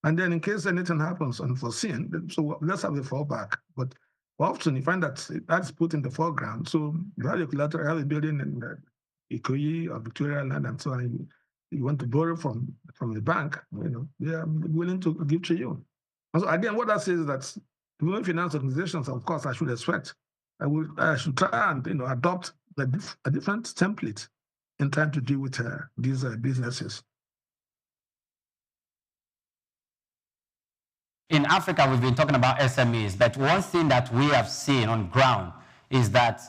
M: And then in case anything happens unforeseen, so let's have a fallback. But often you find that that's put in the foreground. So you have a collateral, you have a building in Ikoyi or Victoria Land and so on. You want to borrow from the bank, they are willing to give to you. And so again, what that says is that even finance organizations, of course, I should expect, I should try and adopt a different template in trying to deal with these businesses.
A: In Africa, we've been talking about SMEs, but one thing that we have seen on ground is that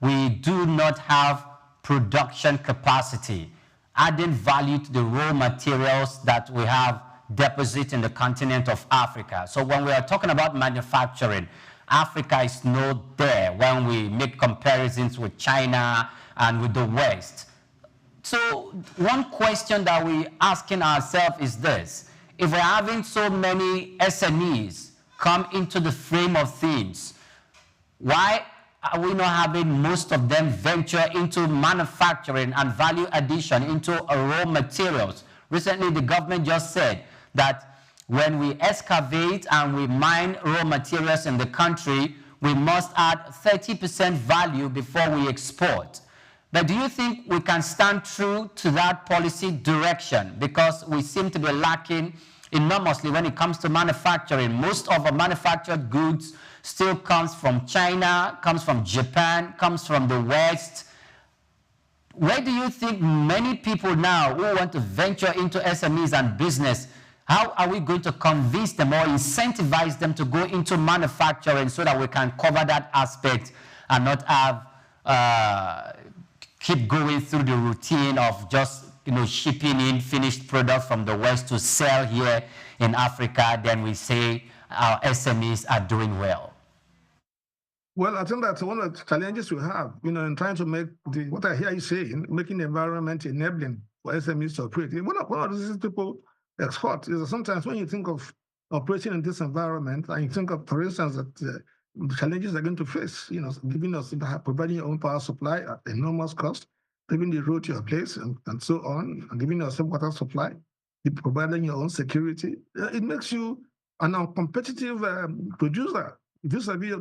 A: we do not have production capacity, adding value to the raw materials that we have deposit in the continent of Africa. So when we are talking about manufacturing, Africa is not there when we make comparisons with China and with the West. So one question that we're asking ourselves is this: if we're having so many SMEs come into the frame of things, why are we not having most of them venture into manufacturing and value addition into raw materials? Recently, the government just said that when we excavate and we mine raw materials in the country, we must add 30% value before we export. But do you think we can stand true to that policy direction? Because we seem to be lacking enormously when it comes to manufacturing. Most of our manufactured goods still comes from China, comes from Japan, comes from the West. Where do you think many people now who want to venture into SMEs and business, how are we going to convince them or incentivize them to go into manufacturing so that we can cover that aspect and not have keep going through the routine of just shipping in finished product from the West to sell here in Africa? Then we say our SMEs are doing well.
M: Well, I think that's one of the challenges we have, in trying to make what I hear you saying, making the environment enabling for SMEs to operate. One of the things people export is that sometimes when you think of operating in this environment, and you think of, for instance, that the challenges they're going to face, giving us, providing your own power supply at enormous cost, giving the road to your place and so on, and giving yourself water supply, providing your own security, it makes you an uncompetitive producer. Vis-a-vis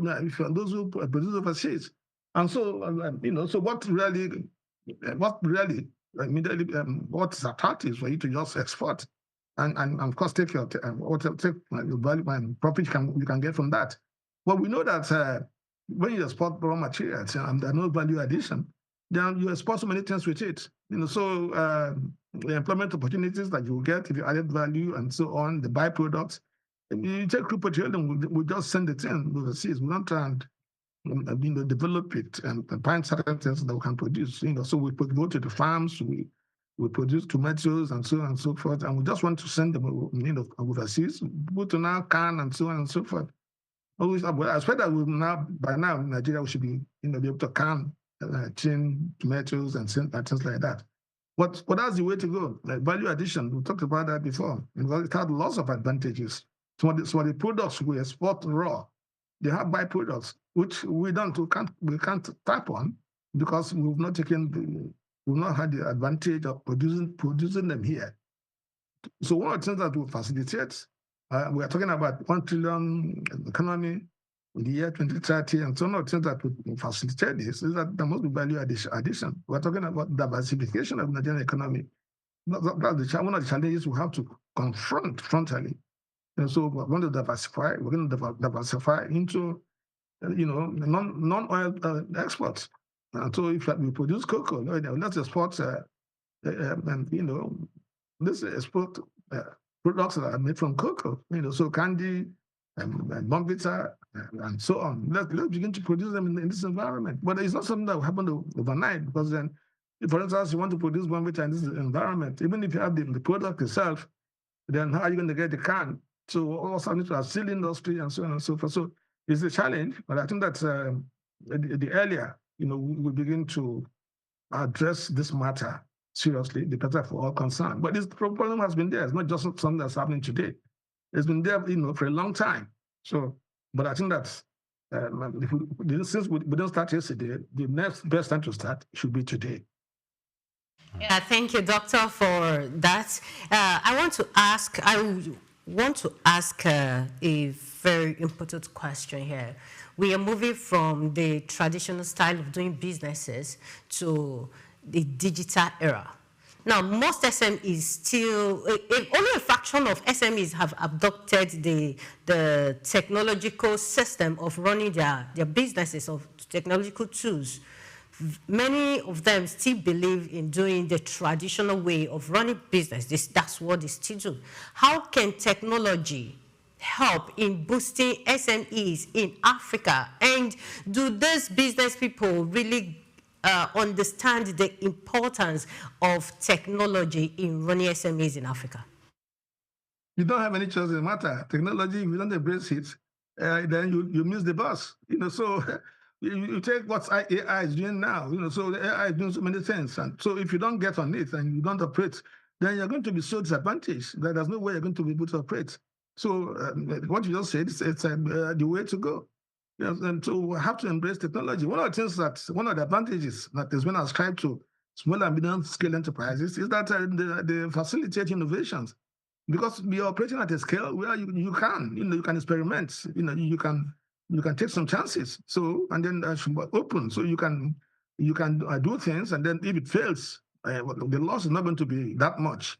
M: those who produce overseas. And so, so what is attractive for you to just export and of course take your value and profit you can get from that. Well, we know that when you export raw materials and there's no value addition, then you export so many things with it. So the employment opportunities that you will get if you added value and so on, the byproducts. If you take crude petroleum, we just send it in overseas. We don't try and develop it and find certain things that we can produce. So we go to the farms, we produce tomatoes and so on and so forth, and we just want to send them, overseas. Go to now can and so on and so forth. I expect that by now in Nigeria we should be, be able to can tin tomatoes and things like that. But that's the way to go. Like value addition, we talked about that before. It had lots of advantages. So the products we export raw, they have byproducts, which we can't tap on because we've not had the advantage of producing them here. So one of the things that will facilitate, we are talking about 1 trillion economy in the year 2030, and so one of the things that will facilitate this is that there must be value addition. We're talking about diversification of the Nigerian economy. That's one of the challenges we have to confront frontally. And so we're going to diversify. We're going to diversify into, non-oil exports. And so if we produce cocoa, let's export, let's export products that are made from cocoa. So candy, and Bombita, and so on. Let's begin to produce them in this environment. But it's not something that will happen overnight, because then, if, for instance, you want to produce Bombita in this environment, even if you have the product itself, then how are you going to get the can? So also need to have steel industry and so on and so forth. So it's a challenge, but I think that the earlier, we begin to address this matter seriously, the better for all concerned. But this problem has been there. It's not just something that's happening today. It's been there, for a long time. So, but I think that since we don't start yesterday, the next best time to start should be today.
B: Yeah, thank you, Doctor, for that. I want to ask a very important question here. We are moving from the traditional style of doing businesses to the digital era. Now, most SMEs still, only a fraction of SMEs have adopted the technological system of running their businesses, of technological tools. Many of them still believe in doing the traditional way of running business. That's what they still do. How can technology help in boosting SMEs in Africa? And do these business people really understand the importance of technology in running SMEs in Africa?
M: You don't have any choice in the matter. Technology, if you don't embrace it, then you miss the bus. So you take what AI is doing now. So the AI is doing so many things, and so if you don't get on it and you don't operate, then you're going to be so disadvantaged that there's no way you're going to be able to operate. So what you just said, it's the way to go. And so we have to embrace technology. One of the advantages that has been ascribed to small and medium scale enterprises is that they facilitate innovations, because we are operating at a scale where you can experiment, you can take some chances. So, and then open, so you can do things, and then if it fails, the loss is not going to be that much.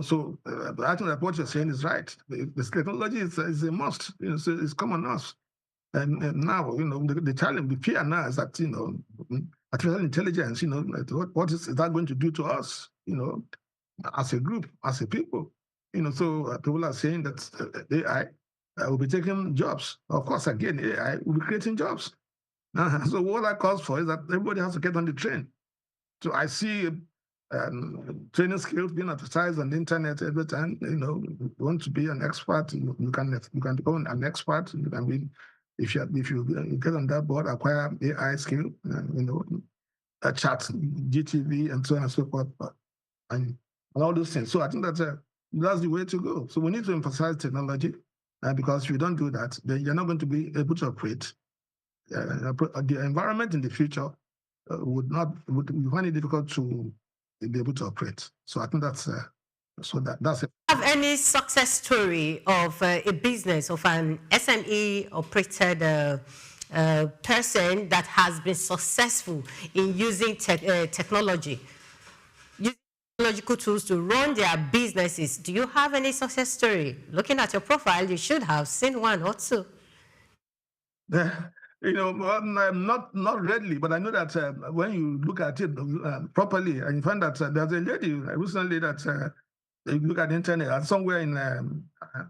M: So I think that what you're saying is right. This technology is a must. So it's come on us. And now, the challenge, the fear now is that, artificial intelligence, what is that going to do to us, as a group, as a people? So people are saying that AI will be taking jobs. Of course, again, AI will be creating jobs. So what that calls for is that everybody has to get on the train. So I see training skills being advertised on the internet every time. You want to be an expert, you can become an expert. You can be, if you get on that board, acquire AI skill, a chat, GTV, and so on and so forth, and all those things. So I think that's the way to go. So we need to emphasize technology, because if you don't do that, then you're not going to be able to operate. The environment in the future would find it difficult to be able to operate. So I think that's it.
B: Have any success story of a business, of an SME operated person that has been successful in using technology, using technological tools to run their businesses? Do you have any success story? Looking at your profile, you should have seen one or two.
M: Not readily, but I know that when you look at it properly, and you find that there's a lady recently that you look at the internet somewhere in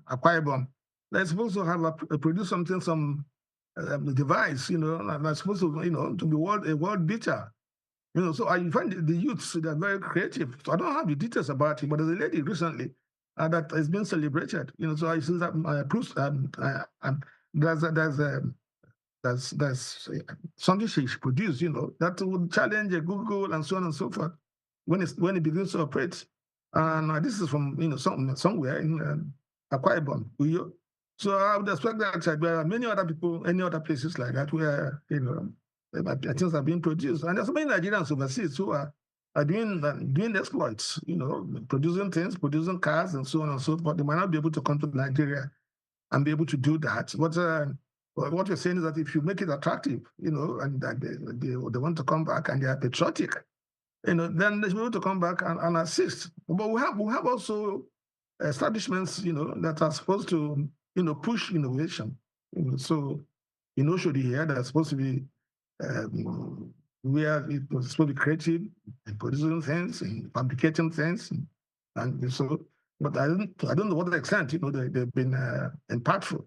M: Akwa Ibom, they're supposed to have produce something, some device, and they're supposed to, to be a world beater. So I find the youths, they're very creative. So I don't have the details about it, but there's a lady recently that has been celebrated. So I see that there's something she produced, that would challenge Google and so on and so forth when it begins to operate. And this is from somewhere in Akwa Ibom, Uyo. So I would expect that there are many other people, any other places like that where things are being produced, and there's so many Nigerians overseas who are doing exploits, producing things, producing cars, and so on and so forth. They might not be able to come to Nigeria and be able to do that. But what you're saying is that if you make it attractive, and that they want to come back and they are patriotic, then they should be able to come back and assist. But we have also establishments, that are supposed to, push innovation. So, should be here, that's supposed to be where it was supposed to be creative and producing things and fabricating things, and so. But I don't know what extent they've been impactful.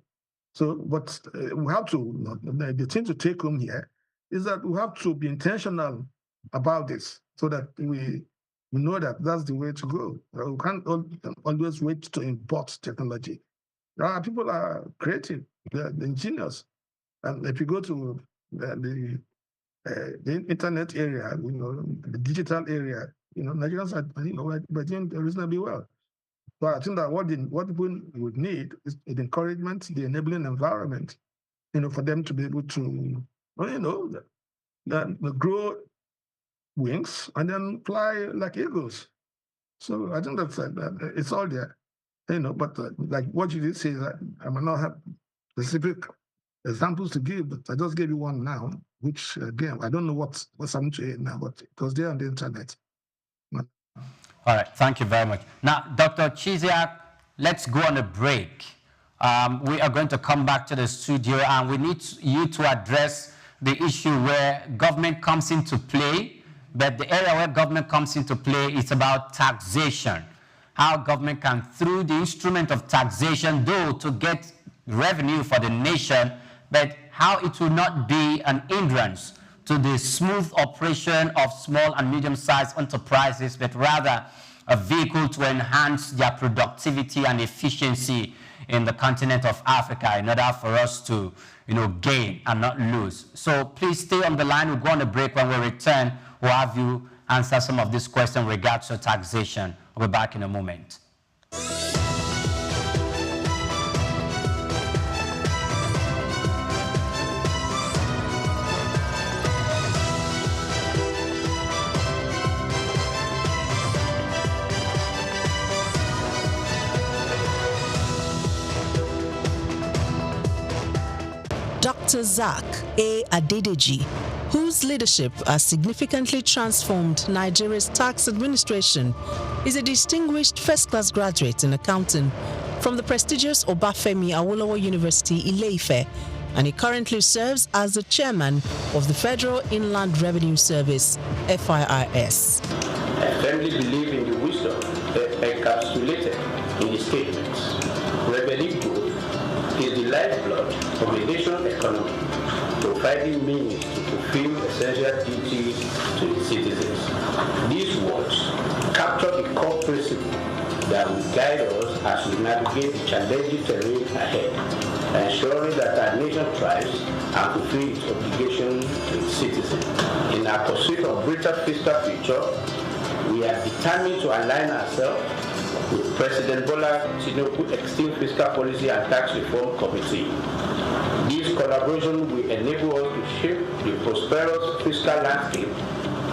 M: So, but we have to. The thing to take home here is that we have to be intentional about this, so that we know that that's the way to go. We can't always wait to import technology. People are creative, they're ingenious, and if you go to the internet area, the digital area, Nigerians are doing reasonably well. So I think that what people would need is the encouragement, the enabling environment, for them to be able to, grow wings and then fly like eagles. So I think that it's all there, But like what you did say, that I might not have specific examples to give, but I just gave you one now, which again I don't know what's happening to it now, but it was there on the internet.
A: All right, thank you very much. Now, Dr. Chiziak, let's go on a break. We are going to come back to the studio, and we need you to address the issue where government comes into play, but the area where government comes into play is about taxation. How government can, through the instrument of taxation, though, to get revenue for the nation, but how it will not be an hindrance to the smooth operation of small and medium-sized enterprises, but rather a vehicle to enhance their productivity and efficiency in the continent of Africa in order for us to, gain and not lose. So please stay on the line. We'll go on a break. When we return, we'll have you answer some of these questions in regards to taxation. We'll be back in a moment.
N: Dr. Zak A. Adedeji, whose leadership has significantly transformed Nigeria's tax administration, is a distinguished first-class graduate in accounting from the prestigious Obafemi Awolowo University, Ile-Ife, and he currently serves as the chairman of the Federal Inland Revenue Service, FIRS.
O: I firmly believe in the wisdom encapsulated in the statements. Revenue growth is the lifeblood of a nation's economy, providing means to fulfill essential duties to its citizens. These words capture the core principle that will guide us as we navigate the challenging terrain ahead, ensuring that our nation thrives and fulfills its obligations to its citizens. In our pursuit of greater fiscal future, we are determined to align ourselves with President Bola Tinubu's Extreme Fiscal Policy and Tax Reform Committee. This collaboration will enable us to shape the prosperous fiscal landscape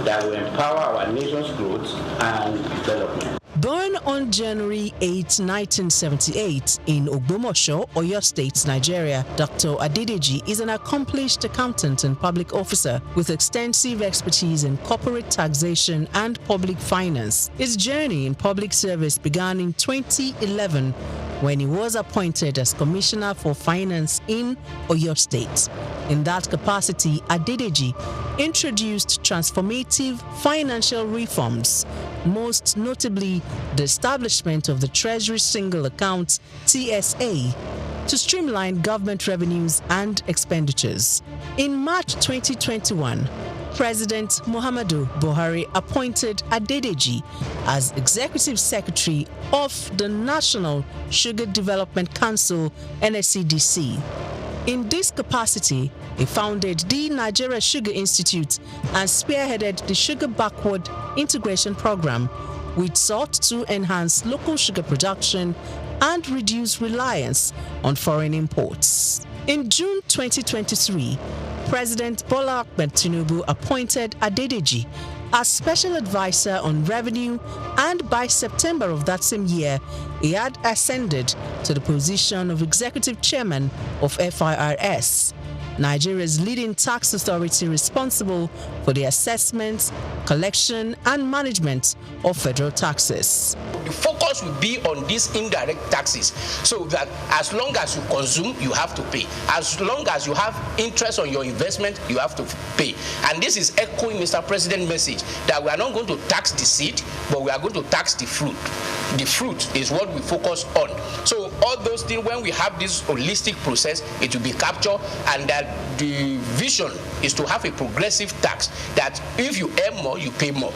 O: that will empower our nation's growth and development.
N: Born on January 8, 1978 in Ogbomoso, Oyo State, Nigeria, Dr. Adedeji is an accomplished accountant and public officer with extensive expertise in corporate taxation and public finance. His journey in public service began in 2011 when he was appointed as Commissioner for Finance in Oyo State. In that capacity, Adedeji introduced transformative financial reforms, most notably the establishment of the Treasury Single Account (TSA) to streamline government revenues and expenditures. In March 2021, President Muhammadu Buhari appointed Adedeji as Executive Secretary of the National Sugar Development Council (NSCDC). In this capacity, he founded the Nigeria Sugar Institute and spearheaded the Sugar Backward Integration Program, which sought to enhance local sugar production and reduce reliance on foreign imports. In June 2023, President Bola Ahmed Tinubu appointed Adedeji as Special Advisor on Revenue, and by September of that same year, he had ascended to the position of Executive Chairman of FIRS, Nigeria's leading tax authority responsible for the assessment, collection, and management of federal taxes.
P: The focus will be on these indirect taxes, so that as long as you consume, you have to pay. As long as you have interest on your investment, you have to pay. And this is echoing Mr. President's message that we are not going to tax the seed, but we are going to tax the fruit. The fruit is what we focus on. So all those things, when we have this holistic process, it will be captured, and that the vision is to have a progressive tax, that if you earn more, you pay more.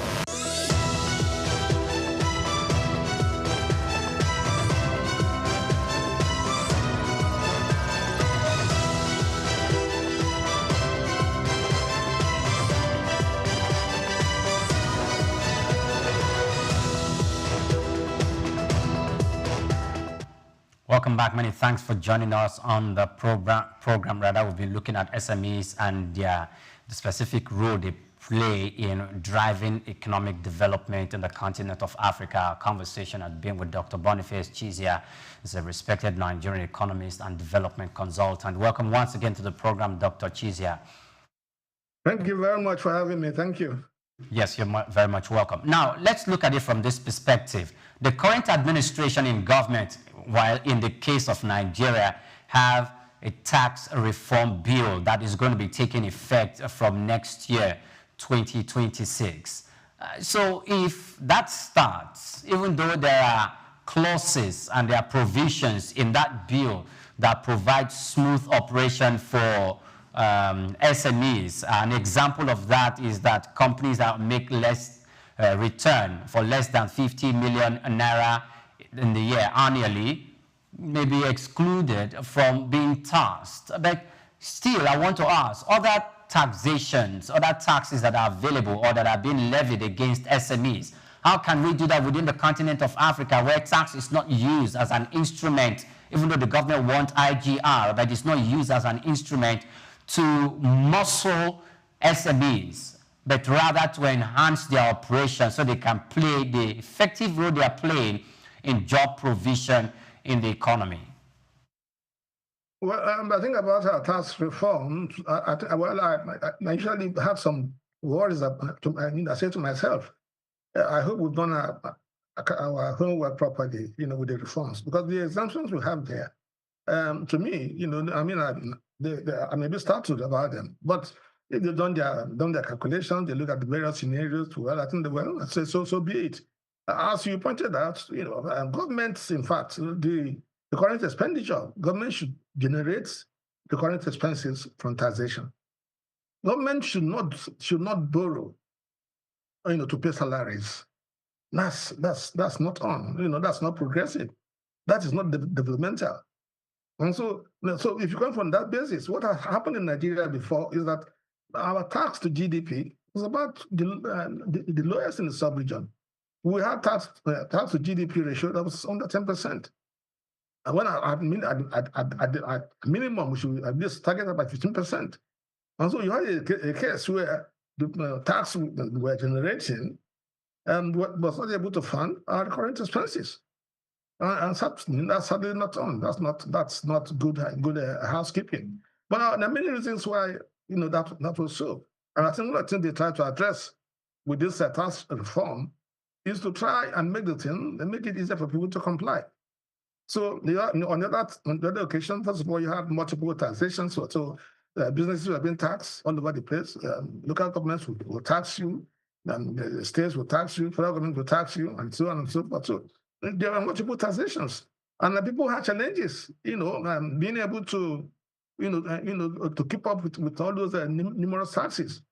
A: Welcome back. Many thanks for joining us on the program. We'll be looking at SMEs and the specific role they play in driving economic development in the continent of Africa. Our conversation has been with Dr. Boniface Chizia, who's a respected Nigerian economist and development consultant. Welcome once again to the program, Dr. Chizia.
M: Thank you very much for having me. Thank you.
A: Yes, you're very much welcome. Now, let's look at it from this perspective. The current administration in government, while in the case of Nigeria, have a tax reform bill that is going to be taking effect from next year, 2026. So if that starts, even though there are clauses and there are provisions in that bill that provide smooth operation for SMEs, an example of that is that companies that make less return for less than 50 million naira in the year annually may be excluded from being taxed. But still, I want to ask, other taxations, other taxes that are available or that are being levied against SMEs, how can we do that within the continent of Africa, where tax is not used as an instrument, even though the government wants IGR, but it's not used as an instrument to muscle SMEs, but rather to enhance their operation so they can play the effective role they are playing in job provision in the economy?
M: Well, I think about our tax reform. I usually have some worries. I say to myself, I hope we've done our homework properly, with the reforms, because the exemptions we have there, to me, I may be startled about them, but if they've done their calculations, they look at the various scenarios, well, I think I say so be it. As you pointed out, governments, in fact, the current expenditure, government should generate the current expenses from taxation. Government should not borrow, to pay salaries. That's not on. That's not progressive. That is not developmental. And so if you come from that basis, what has happened in Nigeria before is that our tax to GDP was about the lowest in the sub-region. We had tax to GDP ratio that was under 10%. And when at minimum, we should at least target about 15%. And so you had a case where the tax we were generating was not able to fund our current expenses. And that's certainly not on. That's not good housekeeping. But there are many reasons why that was so. And I think one of the things they try to address with this tax reform is to try and make it easier for people to comply. So on the other occasion, first of all, you have multiple taxations. So businesses are being taxed all over the place. Local governments will tax you, and the states will tax you, federal government will tax you, and so on and so forth. So there are multiple taxations, and people have challenges. Being able to, to keep up with all those numerous taxes.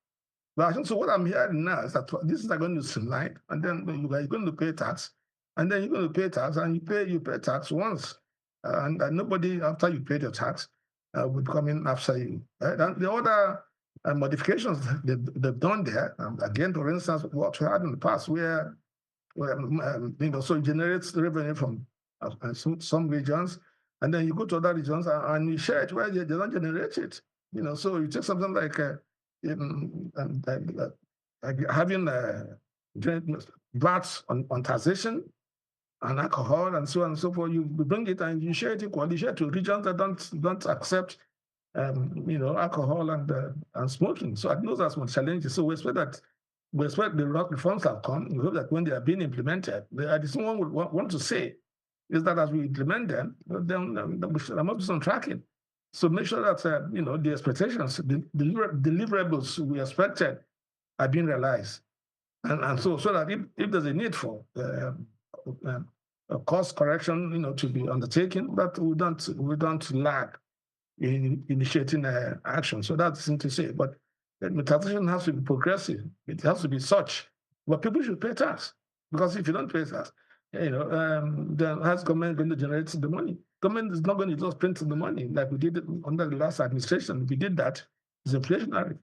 M: But I think so. What I'm hearing now is that this is going to streamline, and then you are going to pay tax, and then you're going to pay tax, and you pay tax once, and nobody after you pay your tax will come in after you. Right? And the other modifications they've done there, again, for instance, what we had in the past, where so it generates revenue from some regions, and then you go to other regions and you share it where they don't generate it. So you take something like having VAT on taxation and alcohol and so on and so forth. You bring it and you share it equally. You share it to regions that don't accept alcohol and smoking. So I think those are some challenges. So we expect the reforms have come. We hope that when they are being implemented, someone would want to say is that as we implement them, then there must be some tracking. So make sure that the expectations, the deliverables we expected are being realized, and so that if there's a need for a cost correction, to be undertaken, that we don't lag in initiating action. So that's the thing to say. But the taxation has to be progressive. It has to be such. But people should pay tax, because if you don't pay tax, then how's government going to generate the money? Government is not going to just print the money like we did under the last administration. If we did that, it's inflationary.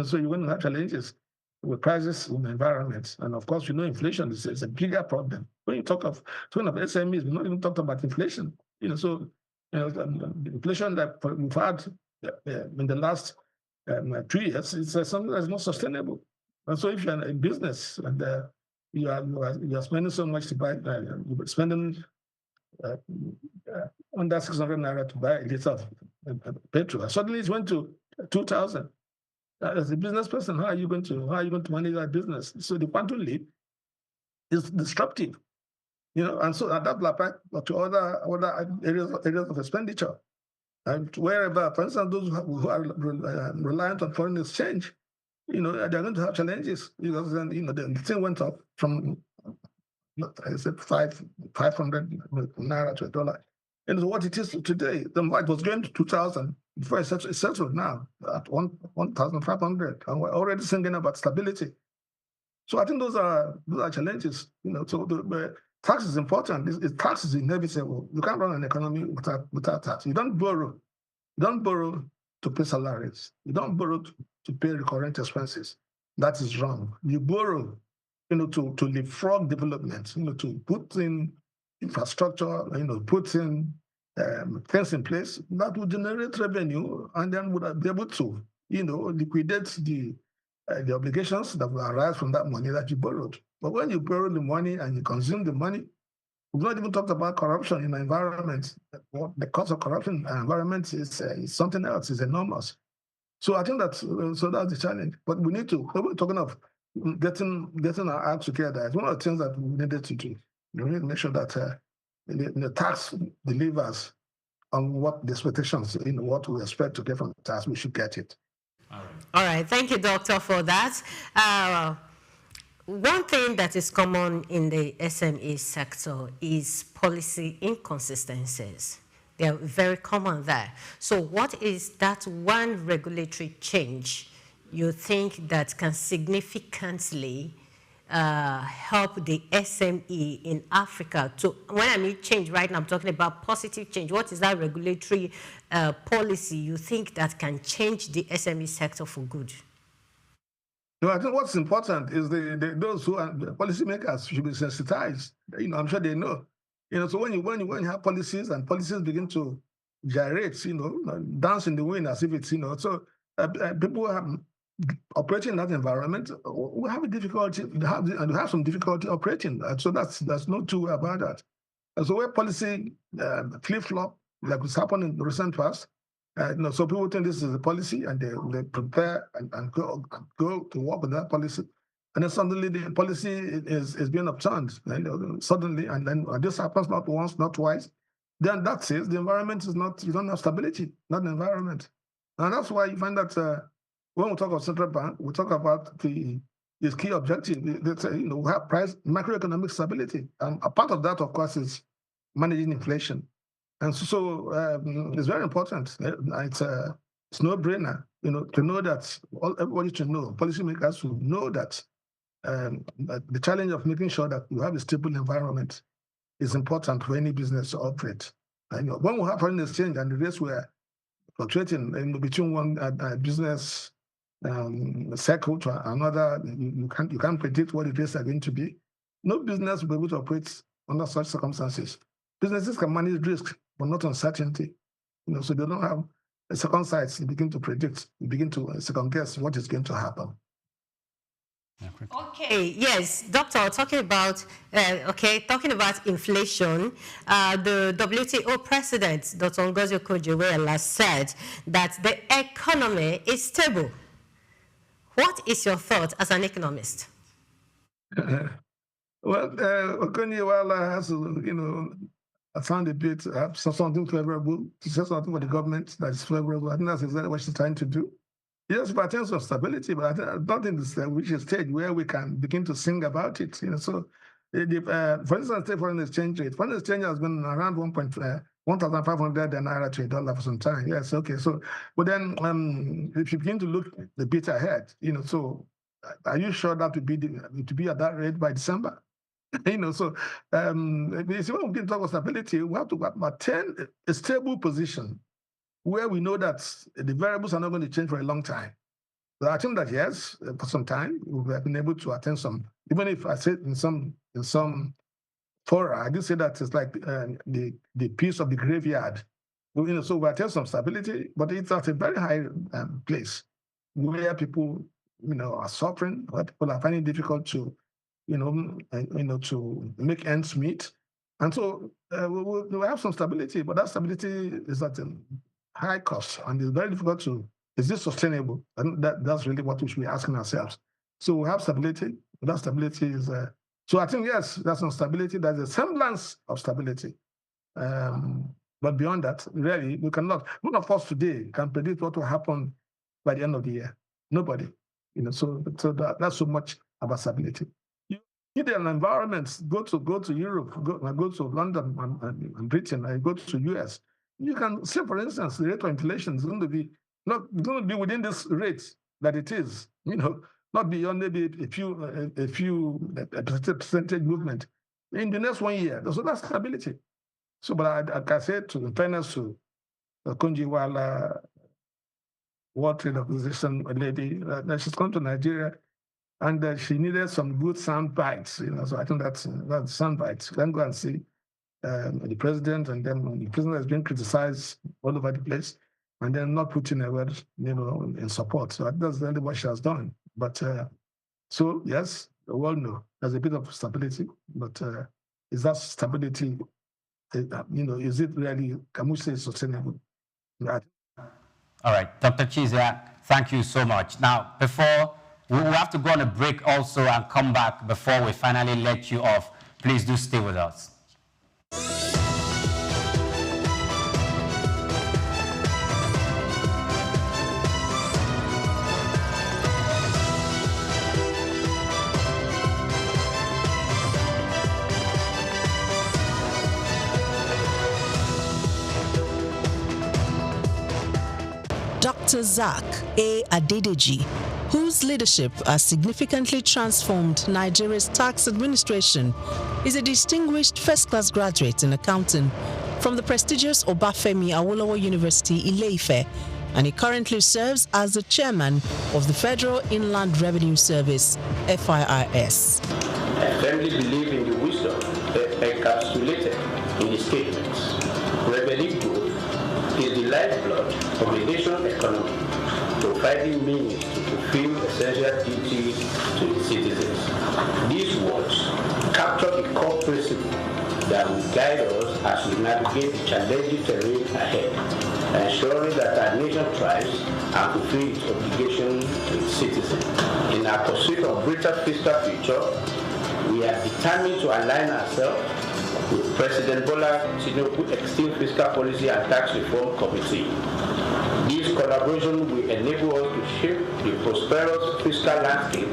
M: So you're going to have challenges with prices in the environment. And of course, inflation is a bigger problem. When you talk of SMEs, we're not even talking about inflation. The inflation that we've had in the last 2 years is something that's not sustainable. And so if you're in business and you are spending so much to buy, you're spending under 600 naira to buy a liter of petrol. Suddenly it went to 2,000. As a business person, how are you going to manage that business? So the quantum leap is disruptive, and so that will apply to other areas of expenditure. And wherever, for instance, those who are reliant on foreign exchange, they're going to have challenges, because then the thing went up from I said 500 naira to $1. And what it is today, it was going to 2,000 before it settled now at 1,500, and we're already thinking about stability. So I think those are challenges. So the tax is important. Tax is inevitable. You can't run an economy without tax. You don't borrow to pay salaries. You don't borrow to pay recurrent expenses. That is wrong. You borrow to leapfrog development, to put in infrastructure, put in things in place that will generate revenue, and then would be able to, liquidate the obligations that will arise from that money that you borrowed. But when you borrow the money and you consume the money, we've not even talked about corruption in the environment. The cost of corruption in the environment is something else, is enormous. So I think that's the challenge. But we need to, when we're talking of getting our acts together, it's one of the things that we needed to do. We need to make sure that the tax delivers on what the expectations, what we expect to get from the tax, we should get it.
B: All right. Thank you, Doctor, for that. One thing that is common in the SME sector is policy inconsistencies. They are very common there. So what is that one regulatory change you think that can significantly help the SME in Africa? When I mean change right now, I'm talking about positive change. What is that regulatory policy you think that can change the SME sector for good?
M: No, I think what's important is those who are the policymakers should be sensitized. I'm sure they know. So when you have policies and policies begin to gyrate, dance in the wind as if it's, so people have operating in that environment, we have a difficulty, and we have some difficulty operating. So that's no two way about that. And so where policy flip-flop, like what's happened in the recent past, so people think this is a policy and they prepare and go to work with that policy. And then suddenly the policy is being upturned, suddenly, and then this happens not once, not twice. then that says the environment is not, you don't have stability, not the environment. And that's why you find that when we talk of central bank, we talk about its key objective. We have price macroeconomic stability. And a part of that, of course, is managing inflation. And so it's very important. It's no-brainer, to know that, everybody to know, policymakers should know that the challenge of making sure that you have a stable environment is important for any business to operate. And when we have foreign exchange and the rates were fluctuating between one business cycle to another, you can't predict what the rates are going to be. No business will be able to operate under such circumstances. Businesses can manage risk, but not uncertainty. So they don't have a second sight. They begin to predict, they begin to second guess what is going to happen.
B: Okay, yes, Doctor, talking about inflation, the WTO president, Dr. Ngozi Okonjo-Iweala, said that the economy is stable. What is your thought as an economist?
M: Well, Okonjo-Iweala has, I found a bit, something favorable, to say something for the government that is favorable. I think that's exactly what she's trying to do. Yes, but in terms of stability, but I don't think this reach a stage where we can begin to sing about it. So, for instance, take foreign exchange rate. Foreign exchange has been around 1,500 naira to $1 for some time. Yes, okay. So, but then if you begin to look a bit ahead, so are you sure that to be at that rate by December? So when we begin to talk about stability, we have to maintain a stable position where we know that the variables are not going to change for a long time. But I think that yes, for some time we have been able to attain some. Even if I said in some fora, I did say that it's like the piece of the graveyard. So we attain some stability, but it's at a very high place where people are suffering, where people are finding it difficult to to make ends meet. And so we have some stability, but that stability is at a high cost, and it's very difficult is this sustainable? And that's really what we should be asking ourselves. So we have stability, but that stability is, so I think, yes, there's some stability, there's a semblance of stability. But beyond that, really, we cannot, none of us today can predict what will happen by the end of the year. Nobody, so that's so much about stability. In an environment, go to Europe, go to London and Britain, and go to US. You can say, for instance, the rate of inflation is going to be within this rate that it is. Not beyond maybe a few percentage movement in the next 1 year. So that's stability. So, but like I said, in fairness to Okonjo-Iweala, World Trade Organization lady, she's come to Nigeria. And she needed some good sound bites, So I think that's sound bites. Then go and see the president, and then the president has been criticized all over the place, and then not putting a word, in support. So that's really what she has done. But so yes, the world knows there's a bit of stability, but is that stability? Is it really? Can we say sustainable? Right.
A: All right, Dr. Chizia, thank you so much. Now, before we have to go on a break also and come back before we finally let you off. Please do stay with us.
N: Dr. Zak A. Adedeji, whose leadership has significantly transformed Nigeria's tax administration, is a distinguished first-class graduate in accounting from the prestigious Obafemi Awolowo University, Ile-Ife, and he currently serves as the chairman of the Federal Inland Revenue Service, FIRS.
O: I firmly believe in the wisdom encapsulated in the statements. Revenue growth is the lifeblood of the national economy, providing means to fulfill essential duties to the citizens. These words capture the core principle that will guide us as we navigate the challenging terrain ahead, ensuring that our nation thrives and fulfills its obligation to its citizens. In our pursuit of greater fiscal future, we are determined to align ourselves with President Bola Tinubu Extreme Fiscal Policy and Tax Reform Committee. This collaboration will enable us to shape the prosperous fiscal landscape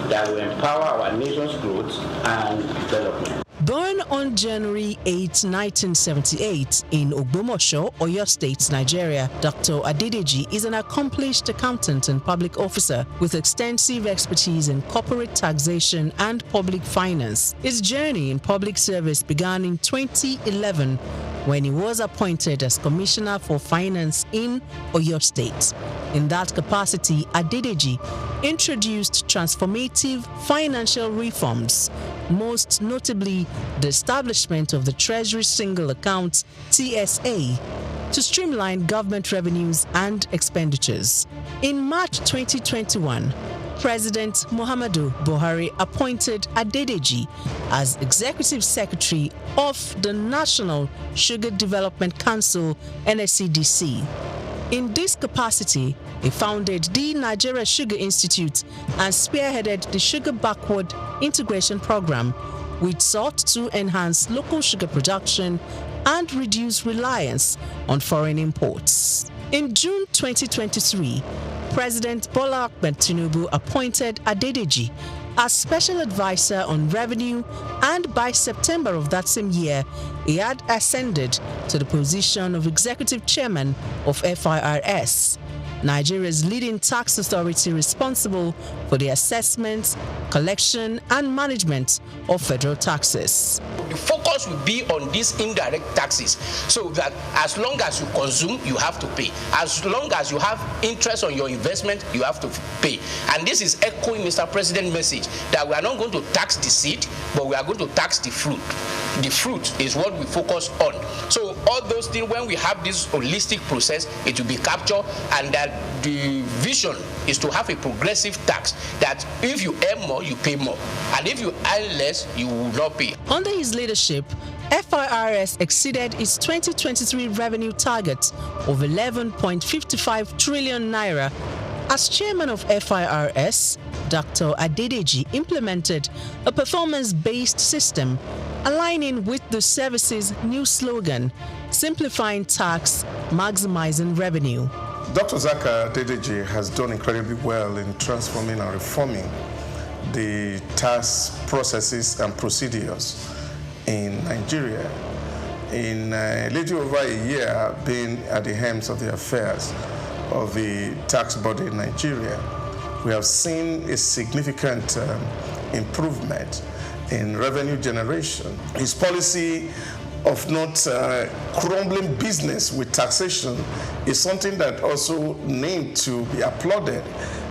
O: that will empower our nation's growth and development.
N: Born on January 8, 1978 in Ogbomoso, Oyo State, Nigeria, Dr. Adedeji is an accomplished accountant and public officer with extensive expertise in corporate taxation and public finance. His journey in public service began in 2011 when he was appointed as Commissioner for Finance in Oyo State. In that capacity, Adedeji introduced transformative financial reforms, most notably the establishment of the Treasury Single Account (TSA) to streamline government revenues and expenditures. In March 2021, President Muhammadu Buhari appointed Adedeji as Executive Secretary of the National Sugar Development Council (NSCDC). In this capacity, he founded the Nigeria Sugar Institute and spearheaded the Sugar Backward Integration Program, which sought to enhance local sugar production and reduce reliance on foreign imports. In June 2023, President Bola Tinubu appointed Adedeji as Special Advisor on Revenue, and by September of that same year, he had ascended to the position of Executive Chairman of FIRS, Nigeria's leading tax authority responsible for the assessment, collection, and management of federal taxes.
P: The focus will be on these indirect taxes, so that as long as you consume, you have to pay. As long as you have interest on your investment, you have to pay. And this is echoing Mr. President's message that we are not going to tax the seed, but we are going to tax the fruit. The fruit is what we focus on. So all those things, when we have this holistic process, it will be captured, and that the vision is to have a progressive tax, that if you earn more, you pay more, and if you earn less, you will not pay.
N: Under his leadership, FIRS exceeded its 2023 revenue target of 11.55 trillion naira. As chairman of FIRS, Dr. Adedeji implemented a performance-based system aligning with the service's new slogan, simplifying tax, maximizing revenue.
Q: Dr. Zaka Adedeji has done incredibly well in transforming and reforming the tax processes and procedures in Nigeria. In a little over a year being at the helm of the affairs of the tax body in Nigeria, we have seen a significant improvement in revenue generation. His policy of not crumbling business with taxation is something that also needs to be applauded.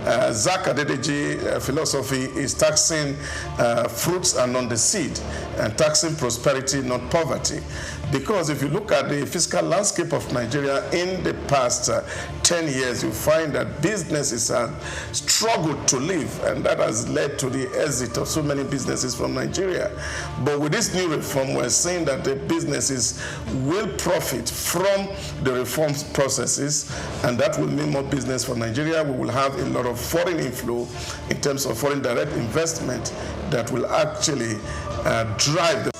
Q: Zaka Adedeji philosophy is taxing fruits and not the seed, and taxing prosperity, not poverty. Because if you look at the fiscal landscape of Nigeria in the past 10 years, you find that businesses have struggled to live, and that has led to the exit of so many businesses from Nigeria. But with this new reform, we're saying that the businesses will profit from the reform processes, and that will mean more business for Nigeria. We will have a lot of foreign inflow in terms of foreign direct investment that will actually drive the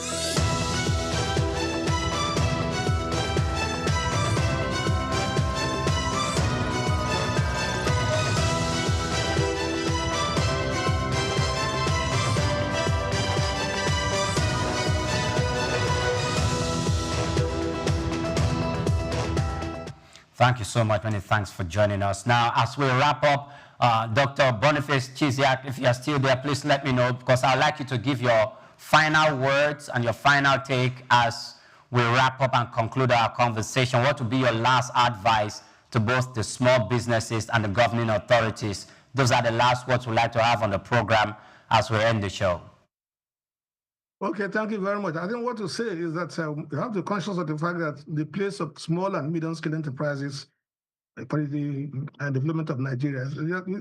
A: Thank you so much. Many thanks for joining us. Now, as we wrap up, Dr. Boniface Chiziak, if you are still there, please let me know, because I'd like you to give your final words and your final take as we wrap up and conclude our conversation. What would be your last advice to both the small businesses and the governing authorities? Those are the last words we'd like to have on the program as we end the show.
M: Okay, thank you very much. I think what to say is that we have to be conscious of the fact that the place of small and medium-scale enterprises for the development of Nigeria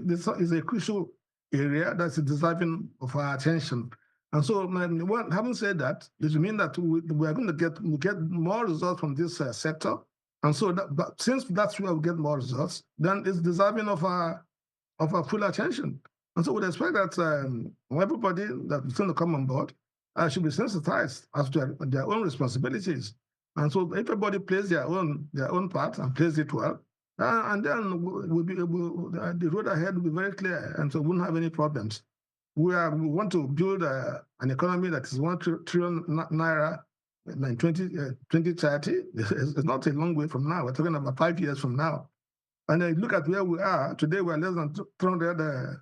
M: this is a crucial area that's deserving of our attention. And so, having said that, this means that we are going to get more results from this sector. And so, since that's where we get more results, then it's deserving of our full attention. And so, we expect that everybody that's going to come on board should be sensitized as to their own responsibilities. And so everybody plays their own part and plays it well, and then the road ahead will be very clear, and so we won't have any problems. We want to build an economy that is 1 trillion naira in 2030. It's not a long way from now. We're talking about 5 years from now. And then look at where we are. Today, we're less than $300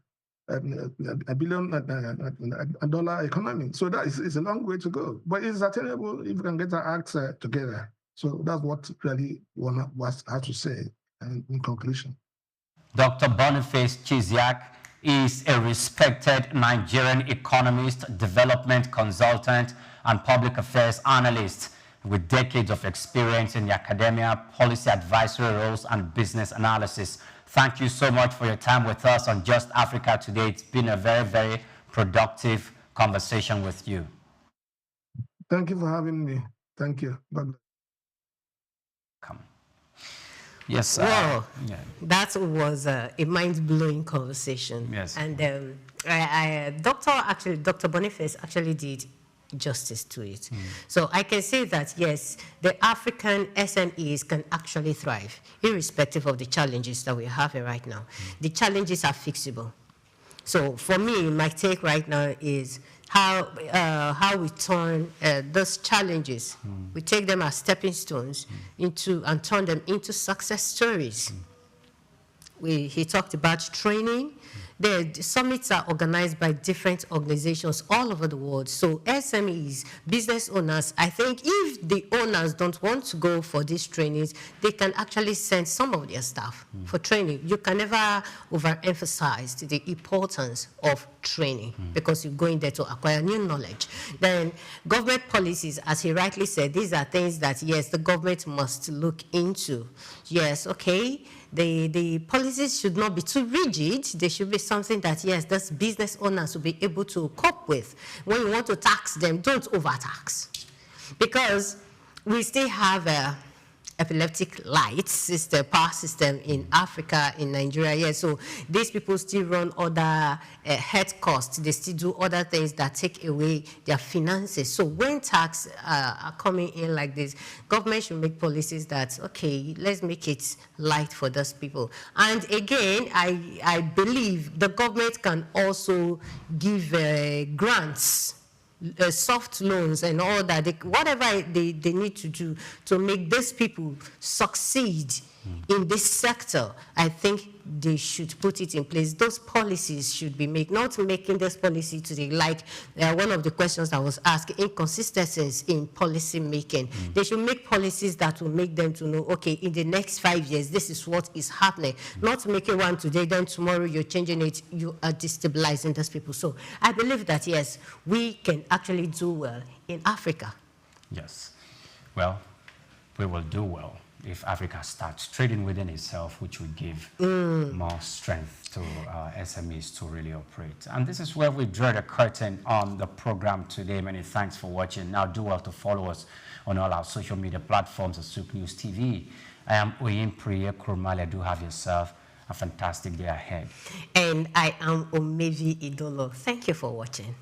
M: billion economy. So that is a long way to go. But it's attainable if we can get our acts together. So that's what really one has to say in conclusion.
A: Dr. Boniface Chiziak is a respected Nigerian economist, development consultant, and public affairs analyst with decades of experience in the academia, policy advisory roles, and business analysis. Thank you so much for your time with us on Just Africa today. It's been a very, very productive conversation with you.
M: Thank you for having me. Thank you. Bye.
A: Yes.
B: Well, that was a mind-blowing conversation.
A: Yes.
B: And Dr. Boniface actually did justice to it. So I can say that, yes, the African SMEs can actually thrive, irrespective of the challenges that we're having right now. The challenges are fixable. So for me, my take right now is how we turn those challenges, we take them as stepping stones and turn them into success stories. He talked about training. The summits are organized by different organizations all over the world. So SMEs, business owners, I think if the owners don't want to go for these trainings, they can actually send some of their staff for training. You can never overemphasize the importance of training because you're going there to acquire new knowledge. Then government policies, as he rightly said, these are things that, yes, the government must look into. Yes, okay. The policies should not be too rigid. They should be something that, yes, those business owners will be able to cope with. When you want to tax them, don't overtax. Because we still have a epileptic light system, power system in Africa, in Nigeria. Yeah, so these people still run other health costs. They still do other things that take away their finances. So when tax are coming in like this, government should make policies that, okay, let's make it light for those people. And again, I believe the government can also give grants, soft loans and all that, whatever they need to do to make these people succeed in this sector. I think they should put it in place. Those policies should be made, not making this policy today like one of the questions that was asked, inconsistencies in policy making. They should make policies that will make them to know, okay, in the next 5 years, this is what is happening. Not making one today, then tomorrow you're changing it, you are destabilizing those people. So I believe that, yes, we can actually do well in Africa.
A: Yes. Well, we will do well if Africa starts trading within itself, which would give more strength to SMEs to really operate. And this is where we draw the curtain on the program today. Many thanks for watching. Now do well to follow us on all our social media platforms at Souqnews TV. I am Oyin Priya Kurmale. Do have yourself a fantastic day ahead.
B: And I am Omevi Idolo. Thank you for watching.